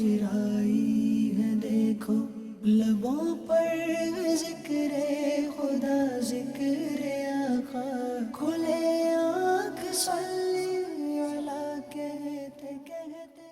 مسکرائی ہے دیکھو لبوں پر ذکر خدا ذکر آقا کھلے آنکھ صلی اللہ کہتے کہتے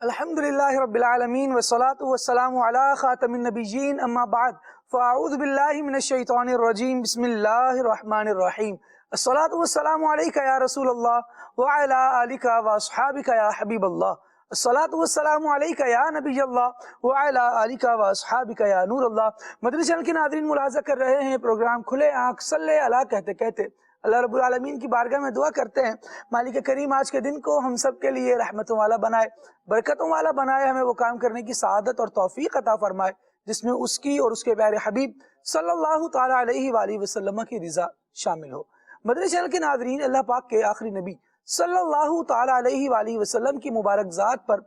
الحمدللہ رب العالمین والصلاة والسلام علی خاتم النبیین اما بعد فاعوذ باللہ من الشیطان الرجیم بسم اللہ الرحمن الرحیم الصلاة والسلام علیکہ یا رسول اللہ وعلی آلکہ واصحابکہ یا حبیب اللہ الصلاة والسلام علیکہ یا نبی اللہ وعلی آلکہ واصحابکہ یا نور اللہ۔ مدنی چینل کے ناظرین ملاحظہ کر رہے ہیں پروگرام کھلے آنکھ صلی اللہ کہتے کہتے اللہ رب العالمین کی بارگاہ میں دعا کرتے ہیں مالک کریم آج کے دن کو ہم سب کے لیے رحمتوں والا بنائے، برکتوں والا بنائے، ہمیں وہ کام کرنے کی سعادت اور توفیق عطا فرمائے جس میں اس کی اور اس کے پیارے حبیب صلی اللہ تعالیٰ علیہ وآلہ وسلم کی رضا شامل ہو۔ مدنی چینل کے ناظرین، اللہ پاک کے آخری نبی صلی اللہ تعالیٰ علیہ وآلہ وسلم کی مبارک ذات پر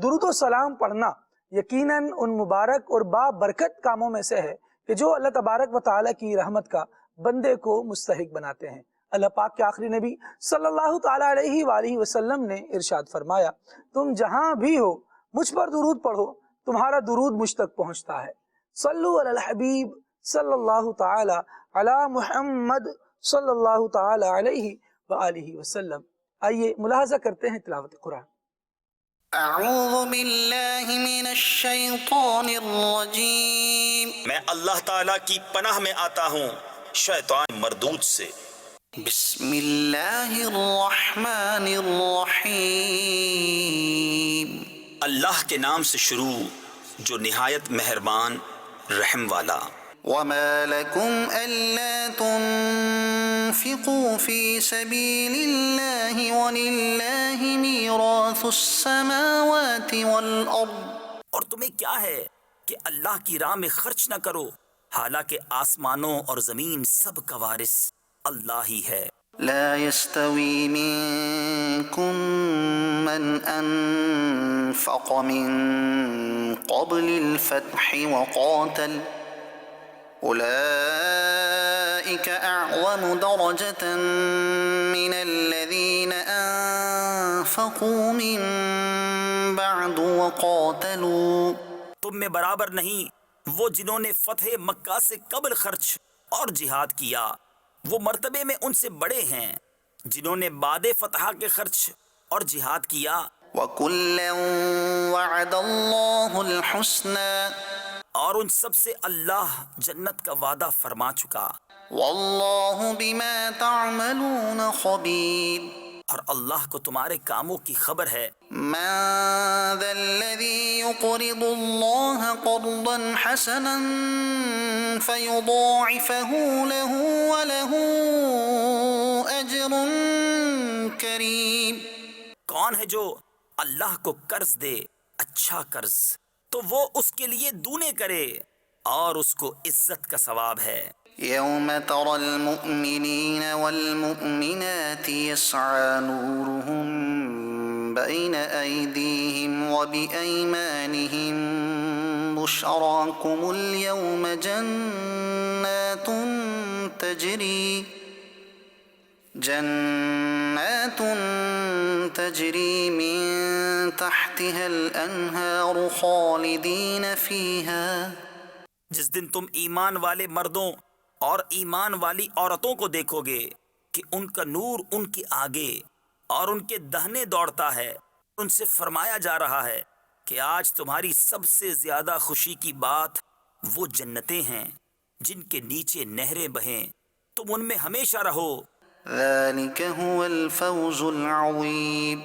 درود و سلام پڑھنا یقیناً ان مبارک اور بابرکت کاموں میں سے ہے کہ جو اللہ تبارک و تعالیٰ کی رحمت کا بندے کو مستحق بناتے ہیں۔ اللہ پاک کے آخری نبی صلی اللہ تعالیٰ علیہ وآلہ وسلم نے ارشاد فرمایا، تم جہاں بھی ہو مجھ پر درود پڑھو، تمہارا درود مجھ تک پہنچتا ہے۔ صلو علی الحبیب صلی اللہ تعالیٰ علی محمد صلی اللہ تعالیٰ علیہ وآلہ وسلم۔ آئیے ملاحظہ کرتے ہیں تلاوت قرآن۔ اعوذ باللہ من الشیطان الرجیم، میں اللہ تعالیٰ کی پناہ میں آتا ہوں شیطان مردود سے۔ بسم اللہ الرحمن الرحیم، اللہ کے نام سے شروع جو نہایت مہربان رحم والا۔ وما لكم ألا تنفقوا في سبيل الله ولله ميراث السماوات والأرض، اور تمہیں کیا ہے کہ اللہ کی راہ میں خرچ نہ کرو حالانکہ آسمانوں اور زمین سب کا وارث اللہ ہی ہے۔ لا يستوي منكم من أنفق من قبل الفتح وقاتل أولئك أعظم درجة من الذين أنفقوا من بعد وقاتلوا۔ تم میں برابر نہیں وہ جنہوں نے فتح مکہ سے قبل خرچ اور جہاد کیا، وہ مرتبے میں ان سے بڑے ہیں جنہوں نے بعد فتح کے خرچ اور جہاد کیا۔ وَكُلًّا وَعَدَ اللَّهُ الْحُسْنَى، اور ان سب سے اللہ جنت کا وعدہ فرما چکا۔ وَاللَّهُ بِمَا تَعْمَلُونَ خَبِيرٌ، اور اللہ کو تمہارے کاموں کی خبر ہے۔ مَن ذَا الَّذِي يُقْرِضُ اللَّهَ قَرْضًا حَسَنًا فَيُضَاعِفَهُ لَهُ وَلَهُ أَجْرٌ كَرِيمٌ، کون ہے جو اللہ کو قرض دے اچھا قرض تو وہ اس کے لیے دونے کرے اور اس کو عزت کا ثواب ہے۔ يوم ترى المؤمنين والمؤمنات يسعى نورهم بين أيديهم وبأيمانهم بشراكم اليوم جنات تجري من تحتها الأنهار خالدين فيها۔ جس دن تم ایمان والے مردوں اور ایمان والی عورتوں کو دیکھو گے کہ ان کا نور ان کے آگے اور ان کے دہنے دوڑتا ہے، ان سے فرمایا جا رہا ہے کہ آج تمہاری سب سے زیادہ خوشی کی بات وہ جنتیں ہیں جن کے نیچے نہریں بہیں، تم ان میں ہمیشہ رہو۔ ذلك هو الفوز العظيم،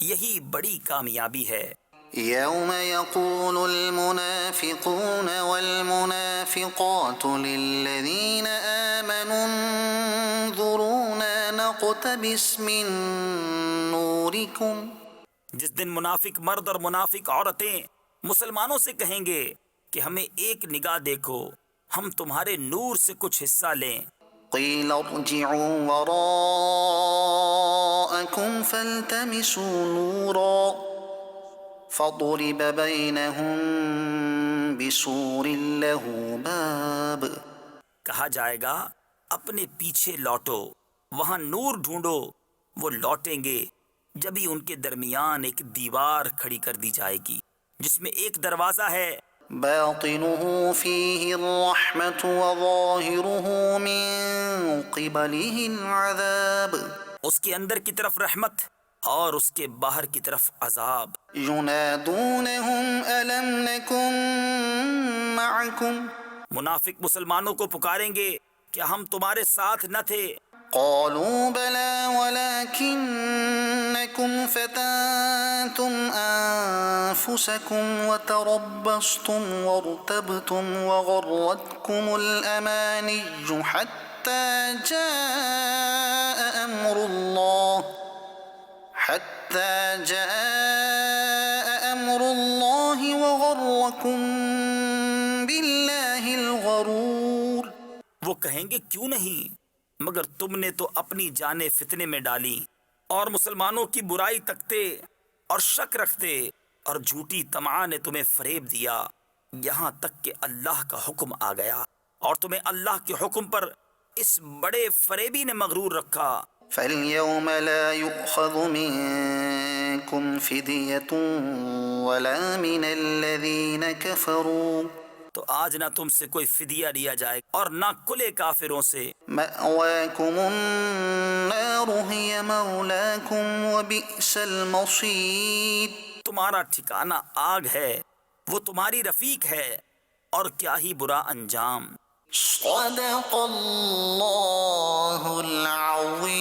یہی بڑی کامیابی ہے۔ يوم يقول المنافقون والمنافقات للذين آمنوا انظرونا نقتبس من نوركم، جس دن منافق مرد اور منافق عورتیں مسلمانوں سے کہیں گے کہ ہمیں ایک نگاہ دیکھو، ہم تمہارے نور سے کچھ حصہ لیں۔ قيل ارجعوا وراءكم فالتمسوا نورا فضرب بينهم بسور له باب، کہا جائے گا اپنے پیچھے لوٹو، وہاں نور ڈھونڈو، وہ لوٹیں گے جبھی ان کے درمیان ایک دیوار کھڑی کر دی جائے گی۔ جس میں ایک دروازہ ہے باطنه فيه الرحمة وظاهره من قبله العذاب اس کے اندر کی طرف رحمت اور اس کے باہر کی طرف عذاب. ينادونهم ألم نكن معكم منافق مسلمانوں کو پکاریں گے کیا ہم تمہارے ساتھ نہ تھے؟ قالوا بلى ولكنكم فتنتم أنفسكم وتربصتم وارتبتم وغرتكم الأماني حتى جاء أمر الله وغركم بالله الغرور. وہ کہیں گے کیوں نہیں مگر تم نے تو اپنی جانیں فتنے میں ڈالی اور مسلمانوں کی برائی تکتے اور شک رکھتے اور جھوٹی طمع نے تمہیں فریب دیا یہاں تک کہ اللہ کا حکم آ گیا اور تمہیں اللہ کے حکم پر اس بڑے فریبی نے مغرور رکھا. فاليوم لا يؤخذ منكم فدية ولا من الذين كفروا تو آج نہ تم سے کوئی فدیہ لیا جائے اور نہ کلے کافروں سے. مأواكم النار هي مولاكم وبئس المصير. تمہارا ٹھکانہ آگ ہے وہ تمہاری رفیق ہے اور کیا ہی برا انجام. صدق اللہ العظیم.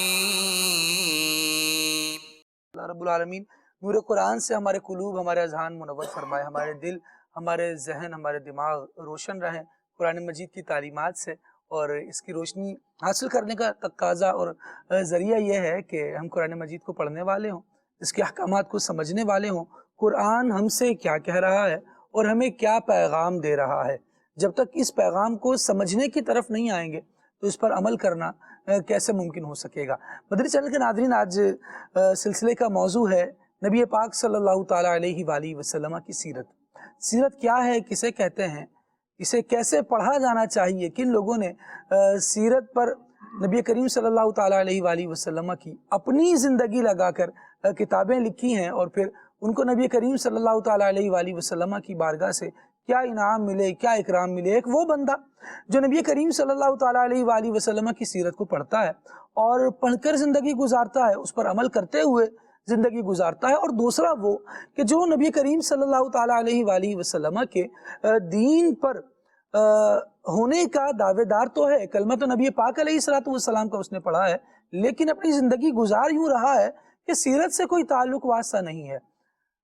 اللہ رب العالمین نور قرآن سے ہمارے قلوب ہمارے اذہان منور فرمائے، ہمارے دل ہمارے ذہن ہمارے دماغ روشن رہیں قرآن مجید کی تعلیمات سے، اور اس کی روشنی حاصل کرنے کا تقاضا اور ذریعہ یہ ہے کہ ہم قرآن مجید کو پڑھنے والے ہوں، اس کے احکامات کو سمجھنے والے ہوں. قرآن ہم سے کیا کہہ رہا ہے اور ہمیں کیا پیغام دے رہا ہے. جب تک اس پیغام کو سمجھنے کی طرف نہیں آئیں گے تو اس پر عمل کرنا کیسے ممکن ہو سکے گا. مدنی چینل کے ناظرین، آج سلسلے کا موضوع ہے نبی پاک صلی اللہ تعالیٰ علیہ وآلہ وسلم کی سیرت. سیرت کیا ہے، کسے کہتے ہیں، اسے کیسے پڑھا جانا چاہیے، کن لوگوں نے سیرت پر نبی کریم صلی اللہ تعالیٰ علیہ وآلہ وسلم کی اپنی زندگی لگا کر کتابیں لکھی ہیں، اور پھر ان کو نبی کریم صلی اللہ تعالیٰ علیہ وآلہ وسلم کی بارگاہ سے کیا انعام ملے، کیا اکرام ملے. ایک وہ بندہ جو نبی کریم صلی اللہ تعالیٰ علیہ وآلہ وسلم کی سیرت کو پڑھتا ہے اور پڑھ کر زندگی گزارتا ہے، اس پر عمل کرتے ہوئے زندگی گزارتا ہے، اور دوسرا وہ کہ جو نبی کریم صلی اللہ تعالیٰ علیہ وآلہ وسلم کے دین پر ہونے کا دعوے دار تو ہے، کلمہ تو نبی پاک علیہ الصلوۃ والسلام کا اس نے پڑھا ہے، لیکن اپنی زندگی گزار یوں رہا ہے کہ سیرت سے کوئی تعلق واسطہ نہیں ہے.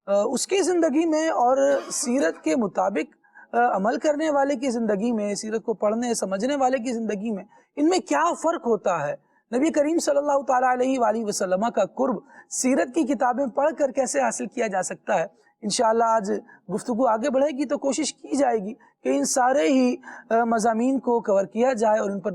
اس کی زندگی میں اور سیرت کے مطابق عمل کرنے والے کی زندگی میں، سیرت کو پڑھنے سمجھنے والے کی زندگی میں، ان میں کیا فرق ہوتا ہے؟ نبی کریم صلی اللہ تعالیٰ علیہ وآلہ وسلم کا قرب سیرت کی کتابیں پڑھ کر کیسے حاصل کیا جا سکتا ہے؟ انشاءاللہ آج گفتگو آگے بڑھے گی تو کوشش کی جائے گی کہ ان سارے ہی مضامین کو کور کیا جائے اور ان پر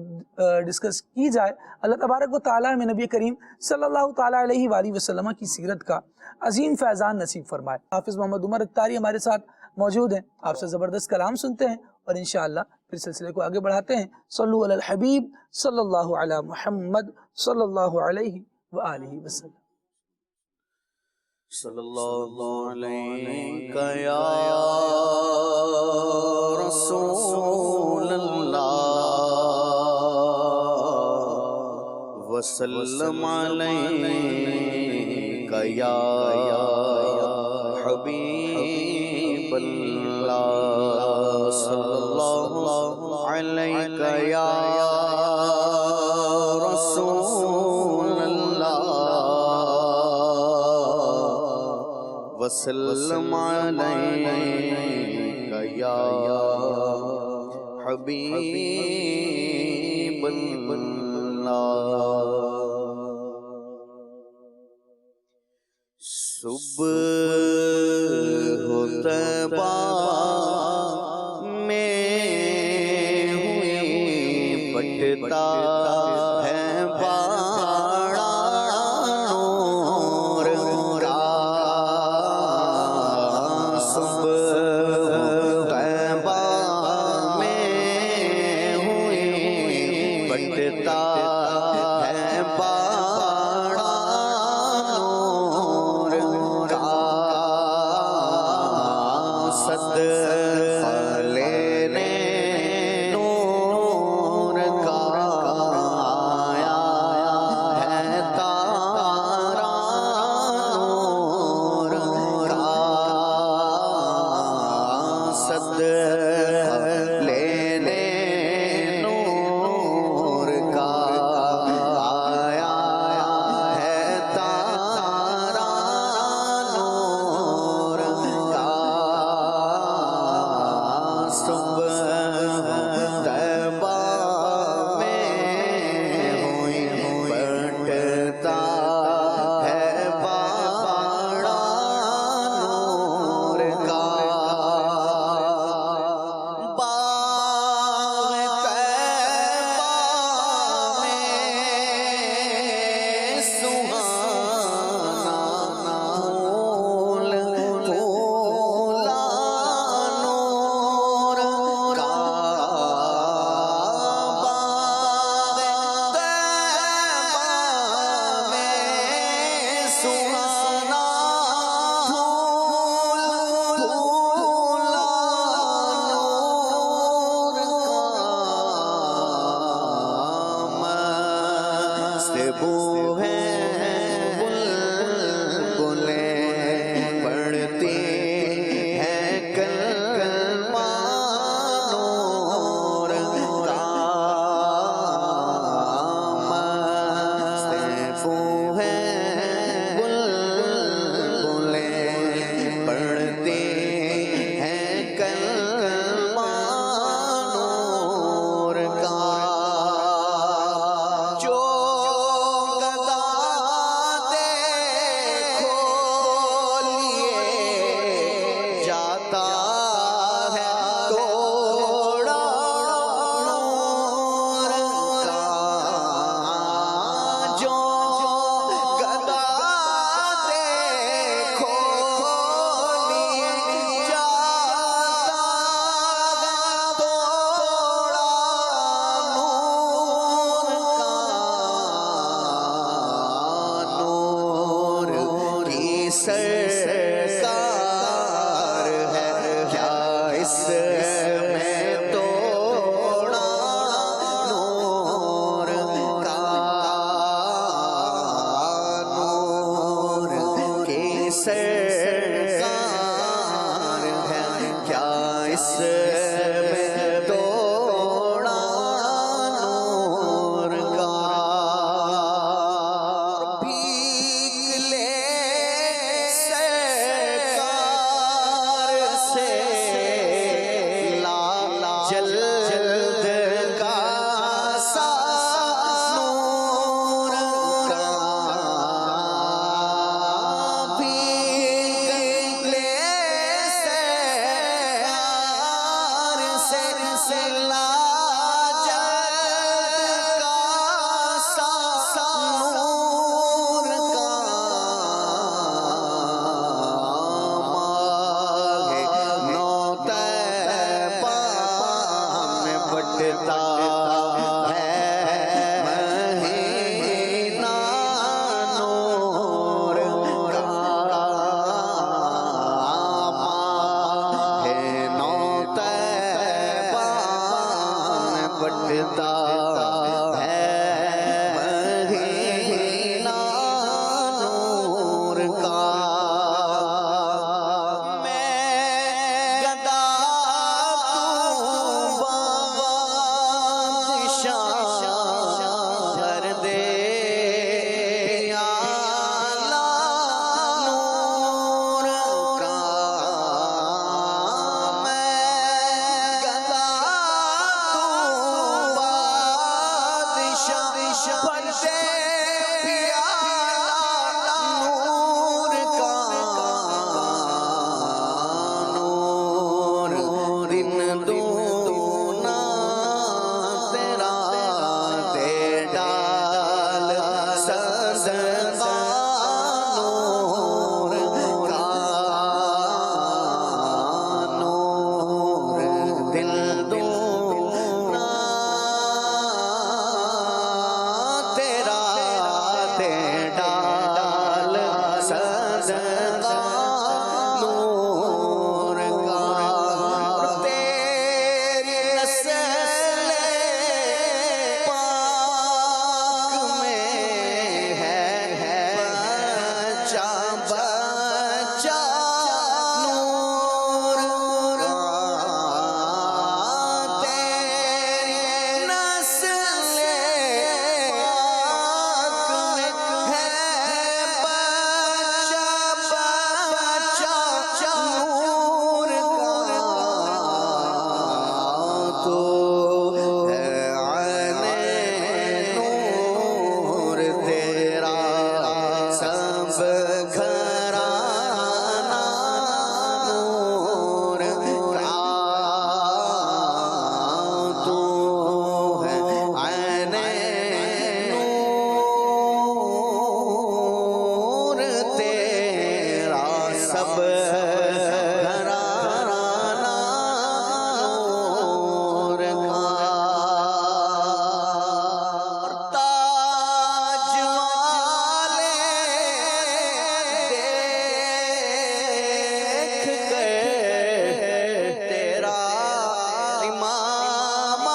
ڈسکس کی جائے. اللہ تبارک و تعالیٰ ہمیں نبی کریم صلی اللہ تعالیٰ علیہ وآلہ وسلم کی سیرت کا عظیم فیضان نصیب فرمائے. حافظ محمد عمر اختاری ہمارے ساتھ موجود ہیں، آپ سے زبردست کلام سنتے ہیں اور انشاءاللہ پھر سلسلے کو آگے بڑھاتے ہیں. صلو علی الحبیب صلی اللہ علی محمد صلی اللہ علیہ وآلہ وسلم. صلی اللہ علیہ یا رسول اللہ وسلم علیہ یا حبیب اللہ صلی اللہ علیہ یا رسول اللہ وسلم علیک یا حبیب اللہ. صبح طیبہ میں ہوئی بٹتا ہے باڑا نور کا. صبح طیبہ میں ہوئی بٹتا ہے باڑا نور کا. سرکار ہے کیا اس میں توڑا نور کا نور کی سرکار ہے کیا اس میں توڑا نور کا بھیک لے سرکار سے لا جلد کا سا نور کا بھیک لے سرکار سے لا جلد کا سا نور کا نو طیبہ میں بٹتا ہے مہینہ نور کا نو طیبہ میں بٹتا ہے مہینہ نور کا میں گدا تو بادشاہ کر دے یا اللہ نور کا میں گدا تو بادشاہ کر دے یا نور کا نور دن دونا تیرا دے ڈال صدقہ نور کا نور دل دونا تیرا دے ڈال صدقہ نور کا تیری نسل پاک میں ہے بچہ بچہ نور کا تیری نسل پاک میں ہے بچہ بچہ نور کا تو ہے عین نور تیرا سب گھرانہ نور کا تو ہے عین نور تیرا سب گھرانہ نور کا تاج والے دیکھ کر تیرا امام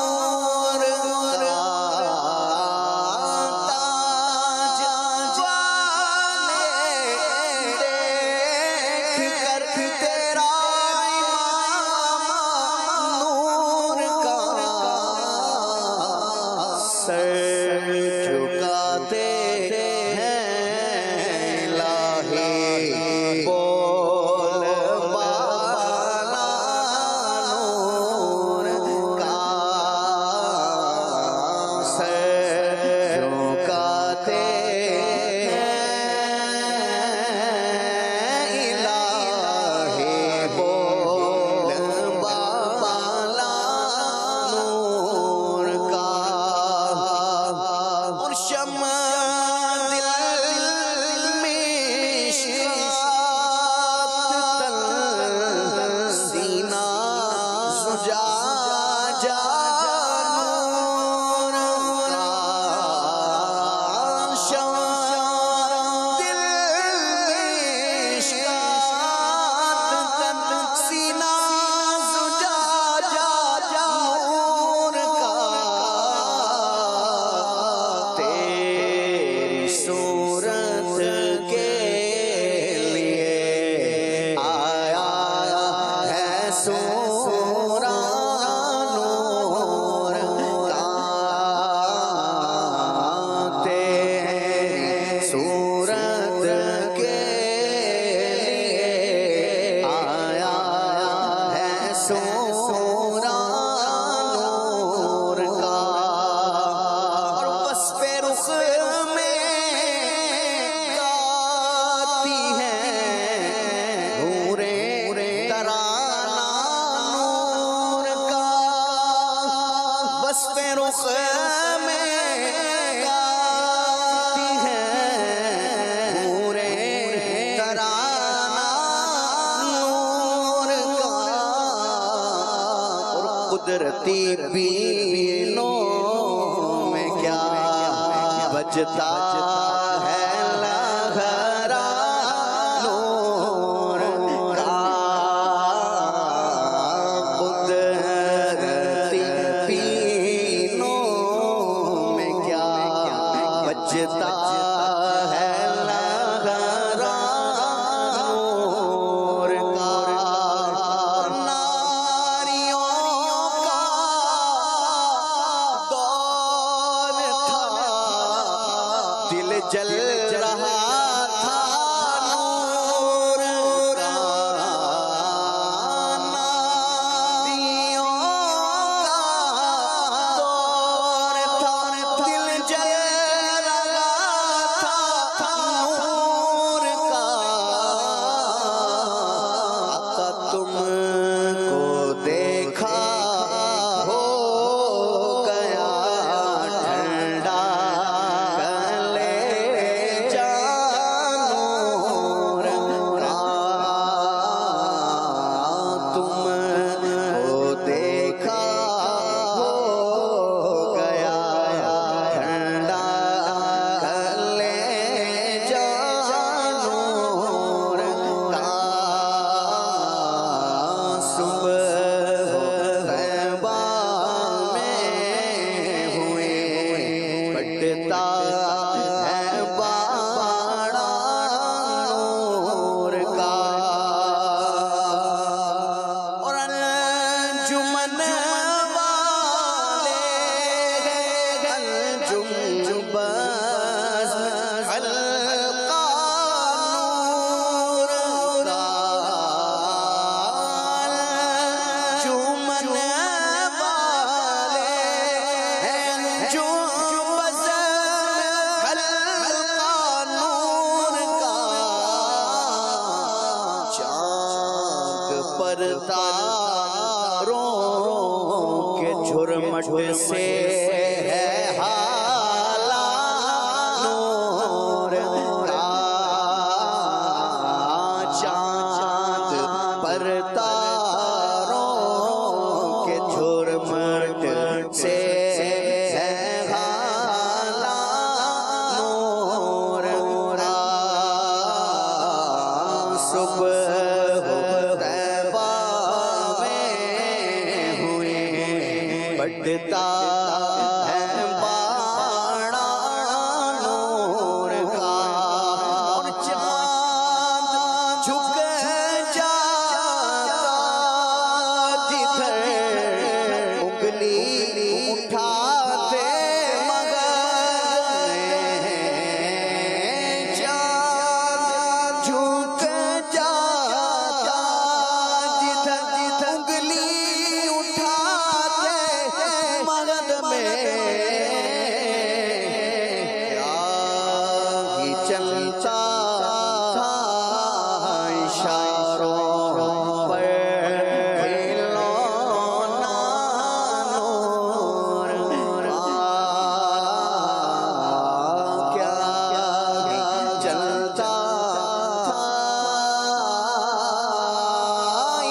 نور کا تاج والے دیکھ کر تیرا امام نور کا سر جھکاتے ہیں الہی بول بالا نور کا سر جھکاتے ہیں الہی قدرتی بینوں میں کیا بجتا ہے لہرا نور کا قدرتی بینوں میں کیا بجتا ہے لہرا نور کا جل رہا تھا نور کا ناریوں کا دور تھا دل جل رہا تھا نور کا آقا تم کو دیکھا ہو گیا ٹھنڈا تاروں کے جھرمٹ سے ہے حالا نور کا چاند پر تاروں کے جھرمٹ سے ہے حالا نور کا صبح بڑھتا ہے باڑا نور کا اور چاند جھک جاتا جدھر انگلی اٹھاتے مگر چاند جھک جاتا جدھر انگلی مغد میں کیا ہی چلتا تھا اشاروں پر کھلونا نور کا کیا ہی چلتا تھا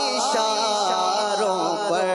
اشاروں پر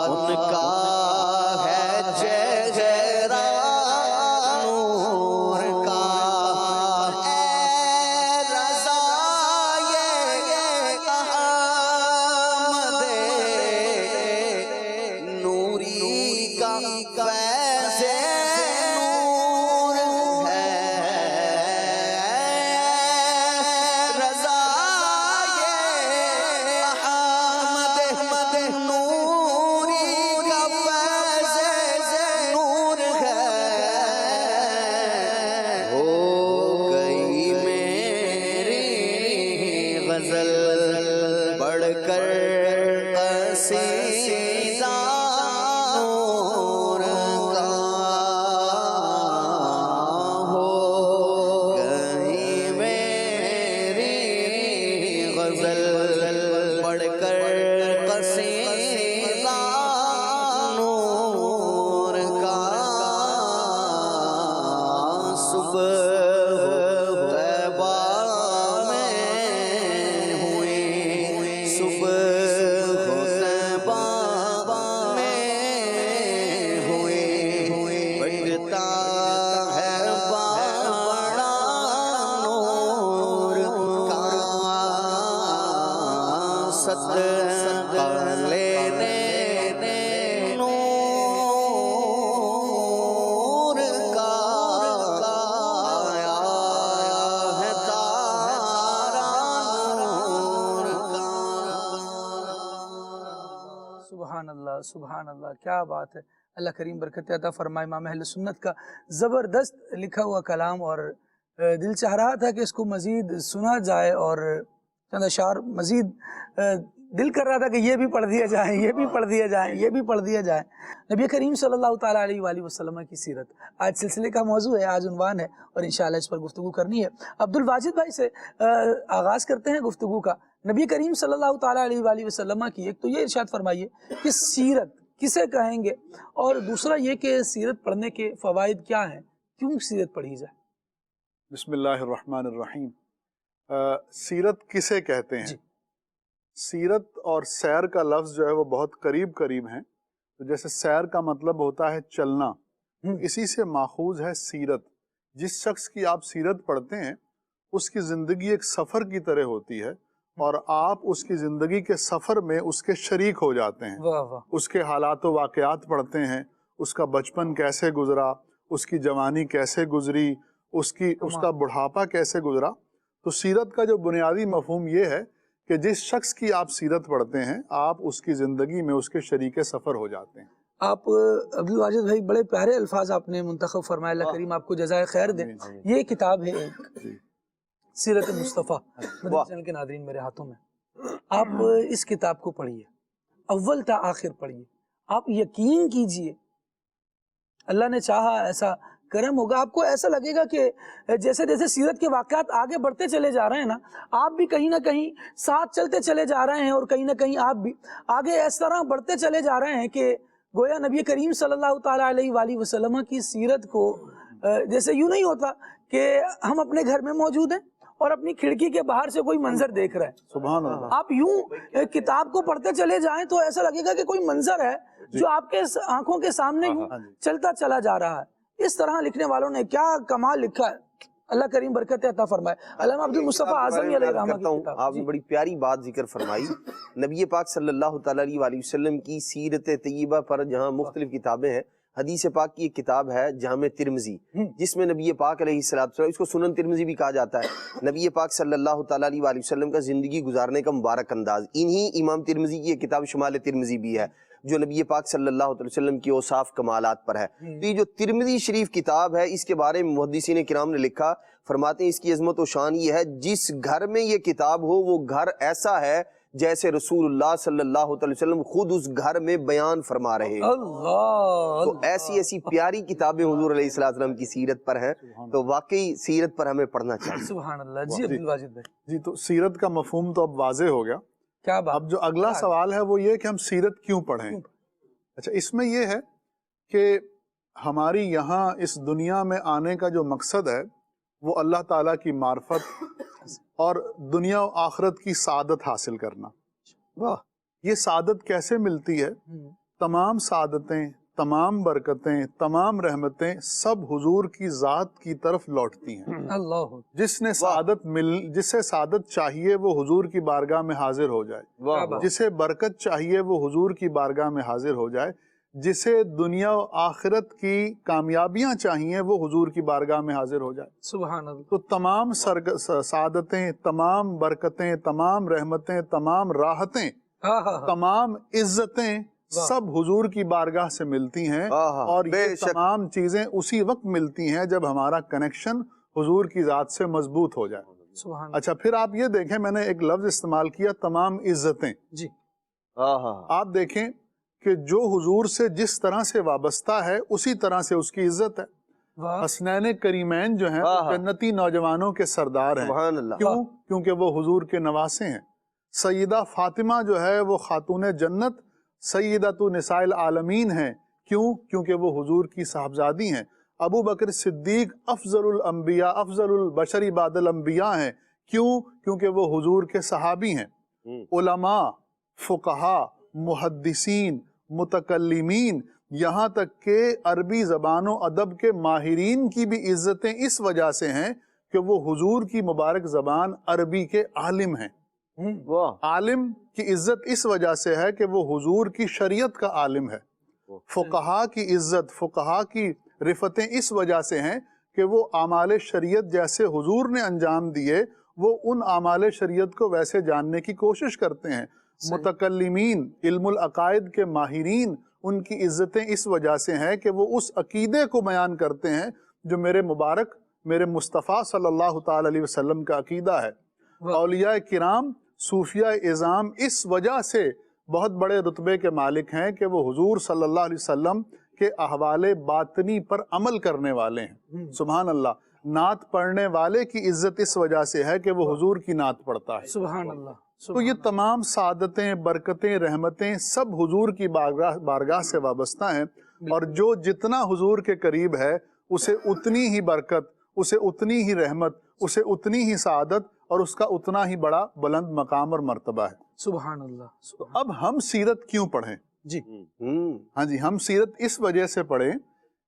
ان کا ہے چہرہ نور کا اے رضا یہ احمد نوری کا فیض نور ہے رضا یہ احمد نوری کا غزل بڑھ کر قصیدہ نور کا ہو گئی میری غزل بڑھ کر قصیدہ نور کا صبح سبحان اللہ، کیا بات ہے. اللہ کریم برکت عطا فرمائے. امام اہل سنت کا زبردست لکھا ہوا کلام، اور دل چاہ رہا تھا کہ اس کو مزید سنا جائے، اور چند اشعار مزید دل کر رہا تھا کہ یہ بھی پڑھ دیا جائے، یہ بھی پڑھ دیا جائے، یہ بھی پڑھ دیا جائے. نبی کریم صلی اللہ تعالیٰ علیہ وآلہ وسلم کی سیرت آج سلسلے کا موضوع ہے، آج عنوان ہے، اور انشاءاللہ اس پر گفتگو کرنی ہے. عبدالواجد بھائی سے آغاز کرتے ہیں گفتگو کا. نبی کریم صلی اللہ تعالیٰ علیہ وآلہ وسلم کی ایک تو یہ ارشاد فرمائیے کہ سیرت کسے کہیں گے، اور دوسرا یہ کہ سیرت پڑھنے کے فوائد کیا ہیں، کیوں سیرت پڑھی جائے؟ بسم اللہ الرحمن الرحیم. سیرت کسے کہتے ہیں؟ سیرت اور سیر کا لفظ جو ہے وہ بہت قریب قریب ہیں. تو جیسے سیر کا مطلب ہوتا ہے چلنا، اسی سے ماخوذ ہے سیرت. جس شخص کی آپ سیرت پڑھتے ہیں اس کی زندگی ایک سفر کی طرح ہوتی ہے، اور آپ اس کی زندگی کے سفر میں اس کے شریک ہو جاتے ہیں. اس کے حالات و واقعات پڑھتے ہیں، اس کا بچپن کیسے گزرا، اس کی جوانی کیسے گزری، اس کا بڑھاپا کیسے گزرا. تو سیرت کا جو بنیادی مفہوم یہ ہے کہ جس شخص کی آپ سیرت پڑھتے ہیں آپ اس کی زندگی میں اس کے شریک سفر ہو جاتے ہیں. آپ عبدالواجد بھائی بڑے پیارے الفاظ آپ نے منتخب فرمائے، اللہ کریم آپ کو جزائے خیر دے. یہ کتاب ہے ایک سیرت مصطفیٰ مدنی چینل کے ناظرین میرے ہاتھوں میں. آپ اس کتاب کو پڑھیے، اول تا آخر پڑھیے. آپ یقین کیجئے اللہ نے چاہا ایسا کرم ہوگا. آپ کو ایسا لگے گا کہ جیسے جیسے سیرت کے واقعات آگے بڑھتے چلے جا رہے ہیں نا، آپ بھی کہیں نہ کہیں ساتھ چلتے چلے جا رہے ہیں، اور کہیں نہ کہیں آپ بھی آگے اس طرح بڑھتے چلے جا رہے ہیں کہ گویا نبی کریم صلی اللہ تعالیٰ علیہ وآلہ وسلم کی سیرت کو جیسے یوں نہیں ہوتا کہ ہم اپنے گھر میں موجود ہیں اور اپنی کھڑکی کے باہر سے کوئی منظر دیکھ رہا ہے. سبحان اللہ. آپ یوں کتاب کو پڑھتے چلے جائیں تو ایسا لگے گا کہ کوئی منظر ہے جو آپ کے آنکھوں کے سامنے یوں چلتا چلا جا رہا ہے. اس طرح لکھنے والوں نے کیا کمال لکھا ہے، اللہ کریم برکت عطا فرمائے. علامہ عبدالمصطفیٰ اعظمی علیہ رحمہ کی کتاب. آپ نے بڑی پیاری بات ذکر فرمائی. نبی پاک صلی اللہ تعالیٰ علیہ وسلم کی سیرت طیبہ پر جہاں مختلف کتابیں ہیں، حدیث پاک کی ایک کتاب ہے جامع ترمذی، جس میں نبی پاک علیہ السلام، اس کو سنن ترمذی بھی کہا جاتا ہے، نبی پاک صلی اللہ تعالیٰ علیہ وسلم کا زندگی گزارنے کا مبارک انداز. انہی امام ترمذی کی ایک کتاب شمال ترمذی بھی ہے جو نبی پاک صلی اللہ علیہ وسلم کی اوصاف کمالات پر ہے. تو یہ جو ترمذی شریف کتاب ہے، اس کے بارے میں محدثین کرام نے لکھا، فرماتے ہیں اس کی عظمت و شان یہ ہے جس گھر میں یہ کتاب ہو وہ گھر ایسا ہے جیسے رسول اللہ صلی اللہ علیہ وسلم خود اس گھر میں بیان فرما رہے ہیں. تو ایسی ایسی پیاری کتابیں حضور علیہ السلام کی سیرت پر ہیں، تو واقعی سیرت پر ہمیں پڑھنا چاہیے. سبحان اللہ. جی عبدالواجد بھائی. جی تو سیرت کا مفہوم تو اب واضح ہو گیا. کیا بات. اب جو اگلا سوال ہے وہ یہ کہ ہم سیرت کیوں پڑھیں. اچھا، اس میں یہ ہے کہ ہماری یہاں اس دنیا میں آنے کا جو مقصد ہے وہ اللہ تعالیٰ کی معرفت اور دنیا و آخرت کی سعادت حاصل کرنا. یہ سعادت کیسے ملتی ہے؟ تمام سعادتیں، تمام برکتیں، تمام رحمتیں سب حضور کی ذات کی طرف لوٹتی ہیں. جسے سعادت چاہیے وہ حضور کی بارگاہ میں حاضر ہو جائے، جسے برکت چاہیے وہ حضور کی بارگاہ میں حاضر ہو جائے، جسے دنیا و آخرت کی کامیابیاں چاہیے وہ حضور کی بارگاہ میں حاضر ہو جائے. سبحان اللہ. تو تمام سعادتیں، تمام برکتیں، تمام رحمتیں، تمام راحتیں، تمام عزتیں سب حضور کی بارگاہ سے ملتی ہیں، اور یہ تمام چیزیں اسی وقت ملتی ہیں جب ہمارا کنیکشن حضور کی ذات سے مضبوط ہو جائے. سبحان اچھا پھر آپ یہ دیکھیں میں نے ایک لفظ استعمال کیا تمام عزتیں. جی آپ دیکھیں کہ جو حضور سے جس طرح سے وابستہ ہے اسی طرح سے اس کی عزت ہے. واہ حسنین کریمین جو ہیں وہ جنتی نوجوانوں کے سردار ہیں. سبحان اللہ. کیوں؟ کیونکہ وہ حضور کے نواسے ہیں. سیدہ فاطمہ جو ہے وہ خاتون جنت سیدۃ نساء العالمین ہیں. کیوں؟ کیونکہ وہ حضور کی صاحبزادی ہیں. ابو بکر صدیق افضل الانبیاء افضل البشر بعد الانبیاء ہیں. کیوں؟ کیونکہ وہ حضور کے صحابی ہیں. علماء، فقہاء، محدثین، متکلمین، یہاں تک کہ عربی زبان و ادب کے ماہرین کی بھی عزتیں اس وجہ سے ہیں کہ وہ حضور کی مبارک زبان عربی کے عالم ہیں. عالم کی عزت اس وجہ سے ہے کہ وہ حضور کی شریعت کا عالم ہے. فقہا کی عزت، فقہا کی رفتیں اس وجہ سے ہیں کہ وہ اعمال شریعت جیسے حضور نے انجام دیے وہ ان اعمال شریعت کو ویسے جاننے کی کوشش کرتے ہیں. متکلمین، علم العقائد کے ماہرین، ان کی عزتیں اس وجہ سے ہیں کہ وہ اس عقیدے کو بیان کرتے ہیں جو میرے مبارک میرے مصطفیٰ صلی اللہ تعالی علیہ وسلم کا عقیدہ ہے. اولیاء کرام، صوفیاء اعظام اس وجہ سے بہت بڑے رتبے کے مالک ہیں کہ وہ حضور صلی اللہ علیہ وسلم کے احوال باطنی پر عمل کرنے والے ہیں. سبحان اللہ. نعت پڑھنے والے کی عزت اس وجہ سے ہے کہ وہ حضور کی نعت پڑھتا ہے. سبحان اللہ. تو یہ تمام سعادتیں، برکتیں، رحمتیں سب حضور کی بارگاہ سے وابستہ ہیں، اور جو جتنا حضور کے قریب ہے اسے اتنی ہی برکت، اسے اتنی ہی رحمت، اسے اتنی ہی سعادت اور اس کا اتنا ہی بڑا بلند مقام اور مرتبہ ہے. سبحان اللہ. اب ہم سیرت کیوں پڑھیں؟ جی ہاں جی، ہم سیرت اس وجہ سے پڑھیں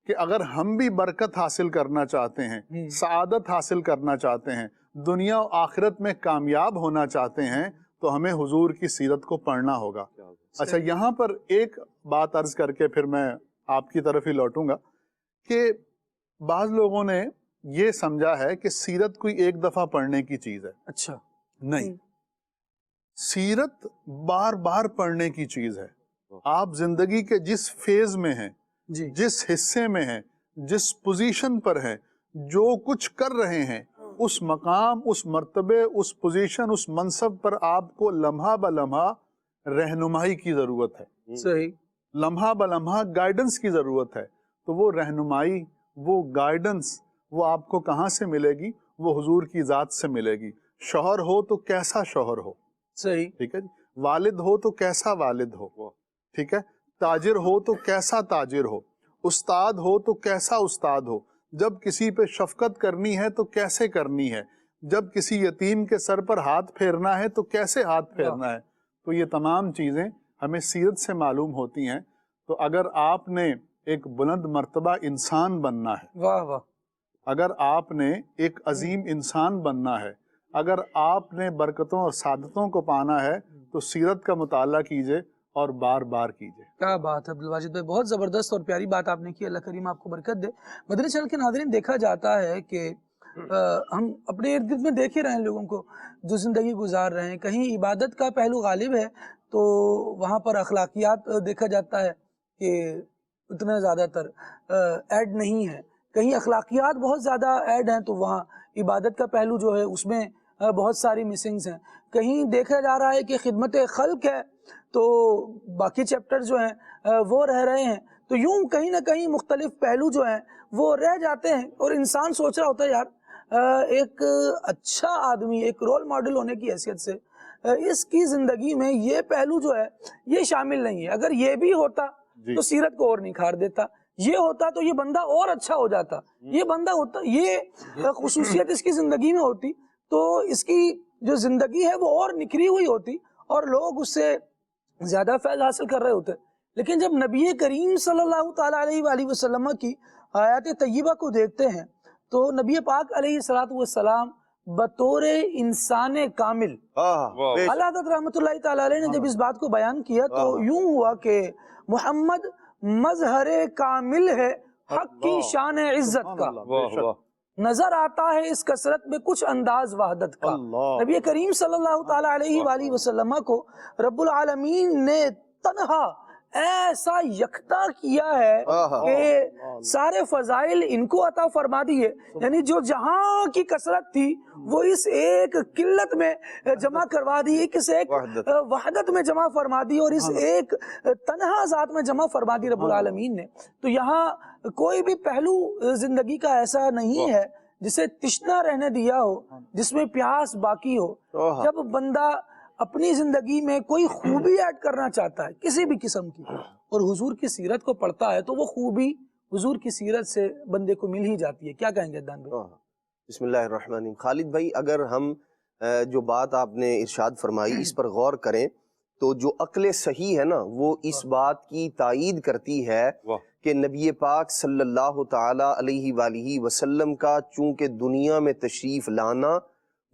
کہ اگر ہم بھی برکت حاصل کرنا چاہتے ہیں، سعادت حاصل کرنا چاہتے ہیں، دنیا و آخرت میں کامیاب ہونا چاہتے ہیں تو ہمیں حضور کی سیرت کو پڑھنا ہوگا. اچھا یہاں پر ایک بات عرض کر کے پھر میں آپ کی طرف ہی لوٹوں گا کہ بعض لوگوں نے یہ سمجھا ہے کہ سیرت کوئی ایک دفعہ پڑھنے کی چیز ہے. اچھا نہیں، سیرت بار بار پڑھنے کی چیز ہے. آپ زندگی کے جس فیز میں ہیں، جی جس حصے میں ہیں، جس پوزیشن پر ہیں، جو کچھ کر رہے ہیں، اس مقام، اس مرتبے، اس پوزیشن، اس منصب پر آپ کو لمحہ بہ لمحہ رہنمائی کی ضرورت ہے. صحیح. لمحہ بہ لمحہ گائیڈنس کی ضرورت ہے. تو وہ رہنمائی، وہ گائیڈنس، وہ آپ کو کہاں سے ملے گی؟ وہ حضور کی ذات سے ملے گی. شوہر ہو تو کیسا شوہر ہو، صحیح. ٹھیک ہے جی. والد ہو تو کیسا والد ہو، ٹھیک ہے. تاجر ہو تو کیسا تاجر ہو، استاد ہو تو کیسا استاد ہو. جب کسی پہ شفقت کرنی ہے تو کیسے کرنی ہے، جب کسی یتیم کے سر پر ہاتھ پھیرنا ہے تو کیسے ہاتھ پھیرنا ہے. تو یہ تمام چیزیں ہمیں سیرت سے معلوم ہوتی ہیں. تو اگر آپ نے ایک بلند مرتبہ انسان بننا ہے، واہ واہ، اگر آپ نے ایک عظیم انسان بننا ہے، اگر آپ نے برکتوں اور سعادتوں کو پانا ہے تو سیرت کا مطالعہ کیجئے اور بار بار کیجئے. کیا بات ہے عبدالواجد بھائی، بہت زبردست اور پیاری بات آپ نے کی. اللہ کریم آپ کو برکت دے. مدنی چینل کے ناظرین، دیکھا جاتا ہے کہ ہم اپنے ارد گرد میں دیکھ ہی رہے ہیں لوگوں کو جو زندگی گزار رہے ہیں. کہیں عبادت کا پہلو غالب ہے تو وہاں پر اخلاقیات دیکھا جاتا ہے کہ اتنا زیادہ تر ایڈ نہیں ہے. کہیں اخلاقیات بہت زیادہ ایڈ ہیں تو وہاں عبادت کا پہلو جو ہے اس میں بہت ساری مسنگز ہیں. کہیں دیکھا جا رہا ہے کہ خدمت خلق ہے تو باقی چیپٹر جو ہیں وہ رہ رہے ہیں. تو یوں کہیں نہ کہیں مختلف پہلو جو ہیں وہ رہ جاتے ہیں، اور انسان سوچ رہا ہوتا ہے یار ایک اچھا آدمی، ایک رول ماڈل ہونے کی حیثیت سے اس کی زندگی میں یہ پہلو جو ہے یہ شامل نہیں ہے. اگر یہ بھی ہوتا تو سیرت کو اور نکھار دیتا، یہ ہوتا تو یہ بندہ اور اچھا ہو جاتا، یہ بندہ ہوتا، یہ خصوصیت اس کی زندگی میں ہوتی تو اس کی جو زندگی ہے وہ اور نکھری ہوئی ہوتی اور لوگ اس سے زیادہ فیض حاصل کر رہے ہوتے. لیکن جب نبی کریم صلی اللہ تعالیٰ علیہ وآلہ وسلم کی آیات طیبہ کو دیکھتے ہیں تو نبی پاک علیہ السلام بطور انسان کامل، اللہ حضرت رحمۃ اللہ تعالیٰ علیہ نے جب اس بات کو بیان کیا تو یوں ہوا کہ محمد مظہر کامل ہے حق کی شان عزت کا، نظر آتا ہے اس کثرت میں کچھ انداز وحدت کا. نبی کریم صلی اللہ تعالیٰ علیہ وآلہ وسلم کو رب العالمین نے تنہا ایسا یکتا کیا ہے کہ سارے فضائل ان کو عطا فرما دیے. یعنی جو جہاں کی کثرت تھی وہ اس ایک قلت میں جمع کروا دی, اس ایک وحدت میں جمع فرما دی, اور اس ایک تنہا ذات میں جمع فرما دی رب العالمین نے. تو یہاں کوئی بھی پہلو زندگی کا ایسا نہیں ہے جسے تشنا رہنے دیا ہو, جس میں پیاس باقی ہو. جب بندہ اپنی زندگی میں کوئی خوبی ایڈ کرنا چاہتا ہے کسی بھی قسم کی, اور حضور کی سیرت کو پڑھتا ہے, تو وہ خوبی حضور کی سیرت سے بندے کو مل ہی جاتی ہے. کیا کہیں گے عدنان بھائی؟ بسم اللہ الرحمن الرحیم. خالد بھائی, اگر ہم جو بات آپ نے ارشاد فرمائی اس پر غور کریں تو جو عقل صحیح ہے نا وہ اس بات کی تائید کرتی ہے کہ نبی پاک صلی اللہ تعالی علیہ وآلہ وسلم کا چونکہ دنیا میں تشریف لانا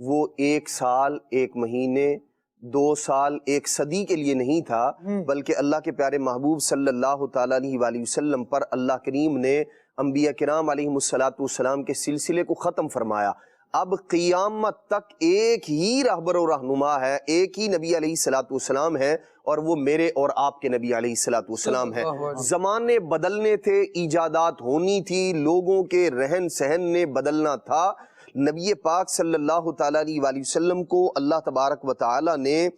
وہ 1 سال 1 مہینے 2 سال 1 صدی کے لیے نہیں تھا, بلکہ اللہ کے پیارے محبوب صلی اللہ تعالی علیہ وآلہ وسلم پر اللہ کریم نے انبیاء کرام علیہم السلام کے سلسلے کو ختم فرمایا. اب قیامت تک ایک ہی رہبر و رہنما ہے, ایک ہی نبی علیہ السلام ہے, اور وہ میرے اور آپ کے نبی علیہ السلام ہے. زمانے بدلنے تھے, ایجادات ہونی تھی, لوگوں کے رہن سہن نے بدلنا تھا. نبی پاک صلی اللہ تعالیٰ علیہ وآلہ وسلم کو اللہ تبارک و تعالیٰ نے